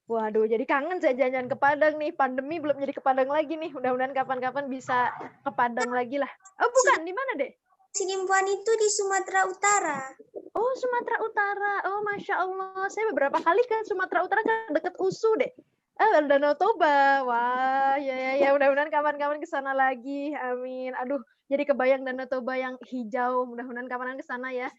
Waduh, jadi kangen saya jalan-jalan ke Padang nih. Pandemi belum jadi ke Padang lagi nih. Mudah-mudahan kapan-kapan bisa ke Padang lagi lah. Oh, bukan. Di mana, Dek? Sidimpuan itu di Sumatera Utara. Oh, Sumatera Utara. Oh, Masya Allah. Saya beberapa kali ke Sumatera Utara dekat USU, Dek. Danau Toba. Wah, ya. Mudah-mudahan kapan-kapan ke sana lagi. Amin. Aduh, jadi kebayang Danau Toba yang hijau. Mudah-mudahan kapan-kapan ke sana ya.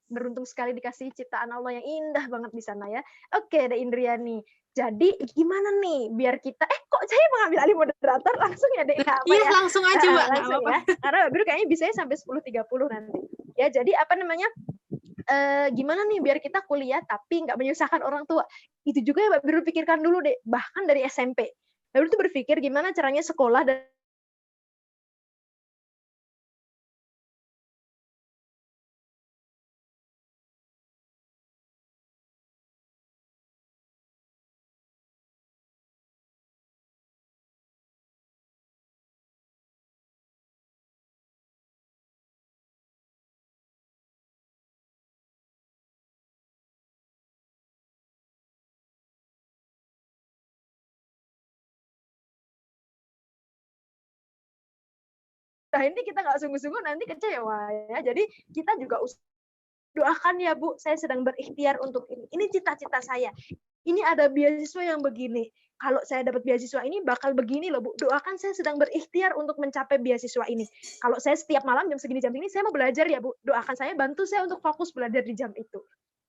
Beruntung sekali dikasih ciptaan Allah yang indah banget di sana ya. Oke, Dek Indriani. Jadi gimana nih biar kita kok saya mengambil alih moderator langsung ya, Dek? Iya, langsung aja, Mbak. Langsung ya. Karena Mbak Biru kayaknya bisanya sampai 10.30 nanti. Ya, jadi apa namanya? Gimana nih biar kita kuliah tapi nggak menyusahkan orang tua? Itu juga ya Mbak Biru pikirkan dulu, Dek. Bahkan dari SMP. Mbak Biru tuh berpikir gimana caranya sekolah dan ini kita nggak sungguh-sungguh nanti kecewa ya. Jadi kita juga doakan ya Bu, saya sedang berikhtiar untuk ini. Ini cita-cita saya. Ini ada beasiswa yang begini. Kalau saya dapat beasiswa ini bakal begini loh Bu. Doakan saya sedang berikhtiar untuk mencapai beasiswa ini. Kalau saya setiap malam jam segini jam ini saya mau belajar ya Bu. Doakan saya, bantu saya untuk fokus belajar di jam itu.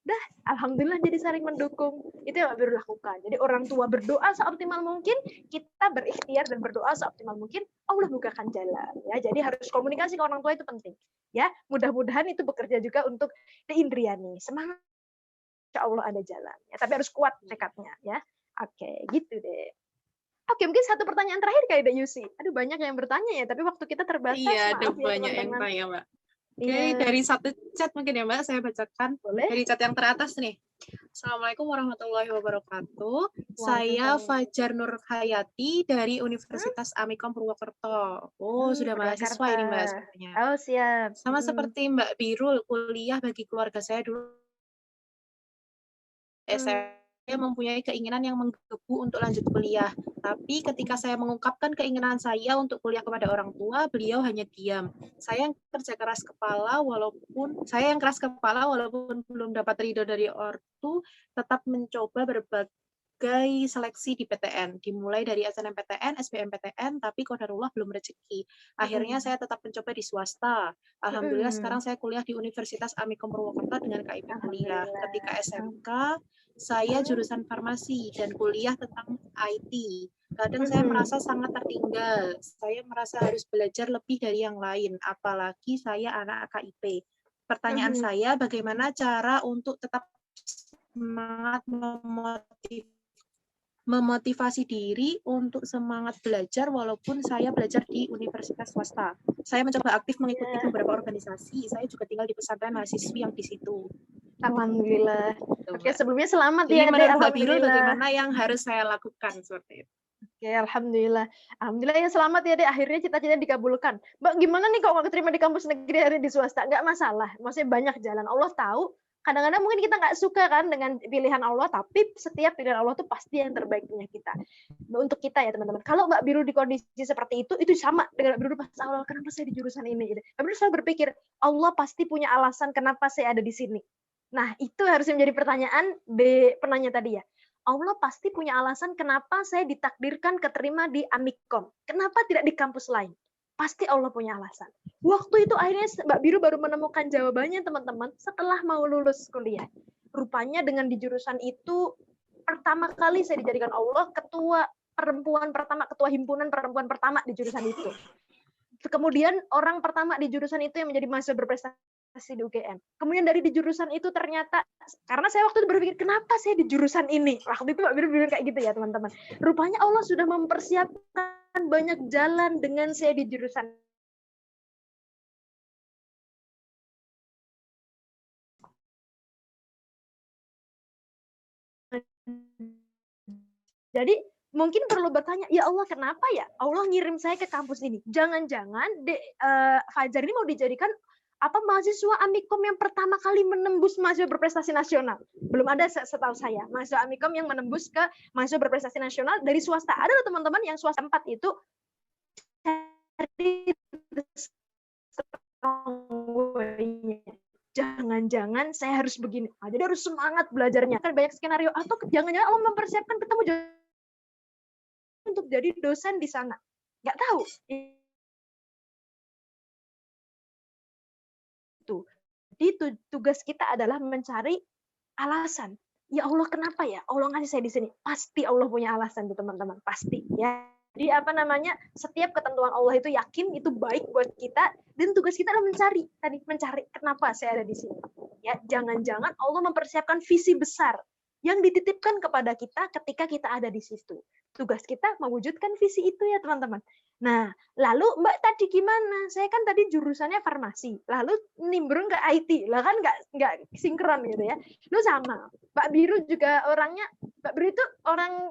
Dah, alhamdulillah jadi saling mendukung. Itu yang Mbak lakukan. Jadi orang tua berdoa seoptimal mungkin, kita berikhtiar dan berdoa seoptimal mungkin, Allah bukakan jalan. Ya, jadi harus komunikasi ke orang tua itu penting. Ya, mudah-mudahan itu bekerja juga untuk Indriani. Semangat, insya Allah ada jalan. Ya, tapi harus kuat tekadnya. Ya, oke, gitu deh. Oke, mungkin satu pertanyaan terakhir kali Dek Yusi. Aduh, banyak yang bertanya ya, tapi waktu kita terbatas. Iya, ada ya, banyak yang tanya, Mbak. Oke, Iya. dari satu chat mungkin ya Mbak, saya bacakan. Boleh. Dari chat yang teratas nih. Assalamualaikum warahmatullahi wabarakatuh. Saya Fajar Nur Hayati dari Universitas Amikom Purwokerto. Oh, sudah mahasiswa ini Mbak sepertinya. Oh, siap. Sama seperti Mbak Birul, kuliah bagi keluarga saya dulu saya mempunyai keinginan yang menggebu untuk lanjut kuliah. Tapi ketika saya mengungkapkan keinginan saya untuk kuliah kepada orang tua, beliau hanya diam. Saya yang keras kepala walaupun belum dapat ridho dari ortu, tetap mencoba berbagai seleksi di PTN, dimulai dari SNMPTN, SBMPTN, tapi qadarullah belum rezeki. Akhirnya saya tetap mencoba di swasta. Alhamdulillah sekarang saya kuliah di Universitas Amikom Purwokerto dengan KIP kuliah. Ketika SMK, saya jurusan farmasi dan kuliah tentang IT. Kadang saya merasa sangat tertinggal. Saya merasa harus belajar lebih dari yang lain, apalagi saya anak KIP. Pertanyaan saya, bagaimana cara untuk tetap semangat memotivasi diri untuk semangat belajar walaupun saya belajar di universitas swasta. Saya mencoba aktif mengikuti beberapa organisasi. Saya juga tinggal di pesantren mahasiswi yang di situ. Alhamdulillah. Oke, sebelumnya selamat ya. Menurut Mbak Birul, bagaimana yang harus saya lakukan seperti itu? Oke, alhamdulillah. Alhamdulillah ya, selamat ya Dek. Akhirnya cita-cita dikabulkan. Mbak, gimana nih kalau nggak keterima di kampus negeri hari di swasta? Nggak masalah. Maksudnya banyak jalan. Allah tahu. Kadang-kadang mungkin kita nggak suka kan dengan pilihan Allah, tapi setiap pilihan Allah tuh pasti yang terbaik punya kita. Untuk kita ya teman-teman. Kalau Mbak Biru di kondisi seperti itu sama dengan Mbak Biru pas awal, kenapa saya di jurusan ini? Mbak Biru selalu berpikir, Allah pasti punya alasan kenapa saya ada di sini. Nah, itu harusnya menjadi pertanyaan penanya tadi ya. Allah pasti punya alasan kenapa saya ditakdirkan keterima di Amikom. Kenapa tidak di kampus lain? Pasti Allah punya alasan. Waktu itu akhirnya Mbak Biru baru menemukan jawabannya teman-teman setelah mau lulus kuliah. Rupanya dengan di jurusan itu pertama kali saya dijadikan Allah ketua himpunan perempuan pertama di jurusan itu. Kemudian orang pertama di jurusan itu yang menjadi mahasiswa berprestasi di UGM. Kemudian dari di jurusan itu ternyata, karena saya waktu itu berpikir, kenapa saya di jurusan ini? Waktu itu Mbak Biru kayak gitu ya teman-teman. Rupanya Allah sudah mempersiapkan banyak jalan dengan saya di jurusan. Jadi mungkin perlu bertanya, ya Allah kenapa ya Allah ngirim saya ke kampus ini? Jangan-jangan Fajar ini mau dijadikan apa mahasiswa Amikom yang pertama kali menembus mahasiswa berprestasi nasional. Belum ada setahu saya mahasiswa Amikom yang menembus ke mahasiswa berprestasi nasional dari swasta. Ada loh teman-teman yang swasta 4 itu jangan-jangan saya harus begini. Jadi harus semangat belajarnya. Kan banyak skenario. Atau jangan-jangan Allah mempersiapkan ketemu untuk jadi dosen di sana. Nggak tahu. Jadi tugas kita adalah mencari alasan. Ya Allah kenapa ya? Allah ngasih saya di sini. Pasti Allah punya alasan tuh teman-teman. Pasti ya. Jadi apa namanya? Setiap ketentuan Allah itu yakin itu baik buat kita dan tugas kita adalah mencari kenapa saya ada di sini. Ya, jangan-jangan Allah mempersiapkan visi besar yang dititipkan kepada kita ketika kita ada di situ. Tugas kita mewujudkan visi itu ya teman-teman. Nah, lalu Mbak tadi gimana? Saya kan tadi jurusannya farmasi, lalu nimbrung ke IT, lah kan nggak sinkron gitu ya. Lu sama, Mbak Biru juga orangnya, Mbak Biru itu orang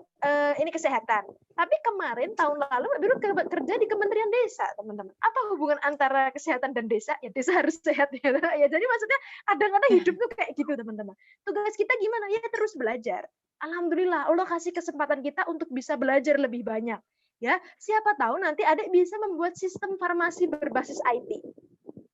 ini kesehatan. Tapi kemarin tahun lalu Mbak Biru kerja di Kementerian Desa, teman-teman. Apa hubungan antara kesehatan dan desa? Ya desa harus sehat ya. Ya jadi maksudnya kadang-kadang hidup tuh kayak gitu teman-teman. Tugas kita gimana? Ya terus belajar. Alhamdulillah Allah kasih kesempatan kita untuk bisa belajar lebih banyak. Ya, siapa tahu nanti adik bisa membuat sistem farmasi berbasis IT.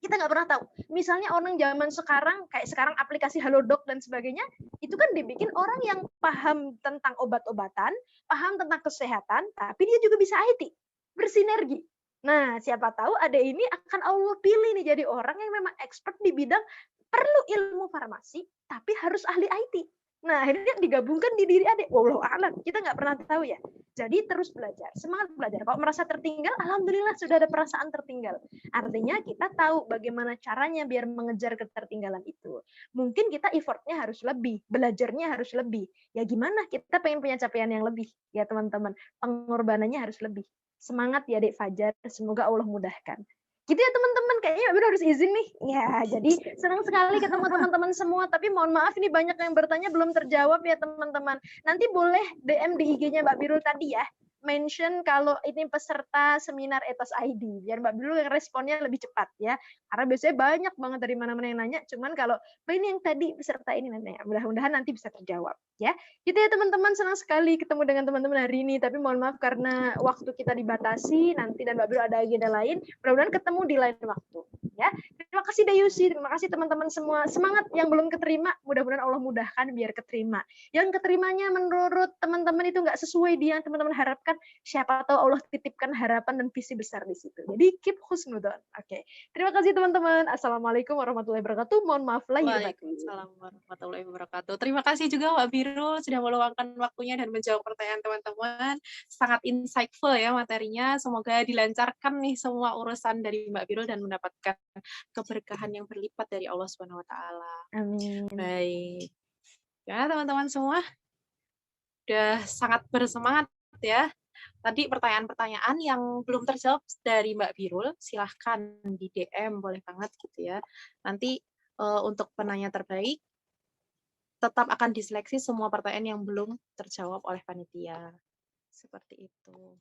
Kita nggak pernah tahu. Misalnya orang zaman sekarang, kayak sekarang aplikasi Halodoc dan sebagainya, itu kan dibikin orang yang paham tentang obat-obatan, paham tentang kesehatan, tapi dia juga bisa IT, bersinergi. Nah, siapa tahu adik ini akan Allah pilih nih jadi orang yang memang expert di bidang perlu ilmu farmasi, tapi harus ahli IT. Nah, akhirnya digabungkan di diri adik. Wallahu a'lam. Kita nggak pernah tahu ya. Jadi terus belajar, semangat belajar. Kalau merasa tertinggal, alhamdulillah sudah ada perasaan tertinggal. Artinya kita tahu bagaimana caranya biar mengejar ketertinggalan itu. Mungkin kita effortnya harus lebih, belajarnya harus lebih. Ya gimana? Kita pengen punya capaian yang lebih, ya teman-teman. Pengorbanannya harus lebih. Semangat ya Dek Fajar. Semoga Allah mudahkan. Gitu ya teman-teman, kayaknya Mbak Biru harus izin nih. Ya, jadi senang sekali ketemu teman-teman semua. Tapi mohon maaf ini banyak yang bertanya belum terjawab ya teman-teman. Nanti boleh DM di IG-nya Mbak Biru tadi ya. Mention kalau ini peserta seminar Ethos ID. Biar Mbak Biru yang responnya lebih cepat ya. Karena biasanya banyak banget dari mana-mana yang nanya. Cuman kalau ini yang tadi peserta ini nanya. Mudah-mudahan nanti bisa terjawab ya. Gitu ya teman-teman, senang sekali ketemu dengan teman-teman hari ini. Tapi mohon maaf karena waktu kita dibatasi. Nanti dan Mbak Biru ada agenda lain. Mudah-mudahan ketemu di lain waktu ya. Terima kasih Dayusi, terima kasih teman-teman semua. Semangat yang belum keterima, mudah-mudahan Allah mudahkan biar keterima. Yang keterimanya menurut teman-teman itu nggak sesuai dia yang teman-teman harapkan, siapa tahu Allah titipkan harapan dan visi besar di situ. Jadi keep husnudon. Oke. Terima kasih teman-teman. Assalamualaikum warahmatullahi wabarakatuh. Mohon maaf lahir batin. Waalaikumsalam warahmatullahi wabarakatuh. Terima kasih juga Mbak Biru sudah meluangkan waktunya dan menjawab pertanyaan teman-teman. Sangat insightful ya materinya. Semoga dilancarkan nih semua urusan dari Mbak Biru dan mendapatkan keberkahan yang berlipat dari Allah Subhanahu wa taala. Amin. Baik. Ya, teman-teman semua udah sangat bersemangat ya. Tadi pertanyaan-pertanyaan yang belum terjawab dari Mbak Birul, silahkan di DM, boleh banget gitu ya. Nanti untuk penanya terbaik, tetap akan diseleksi semua pertanyaan yang belum terjawab oleh panitia. Seperti itu.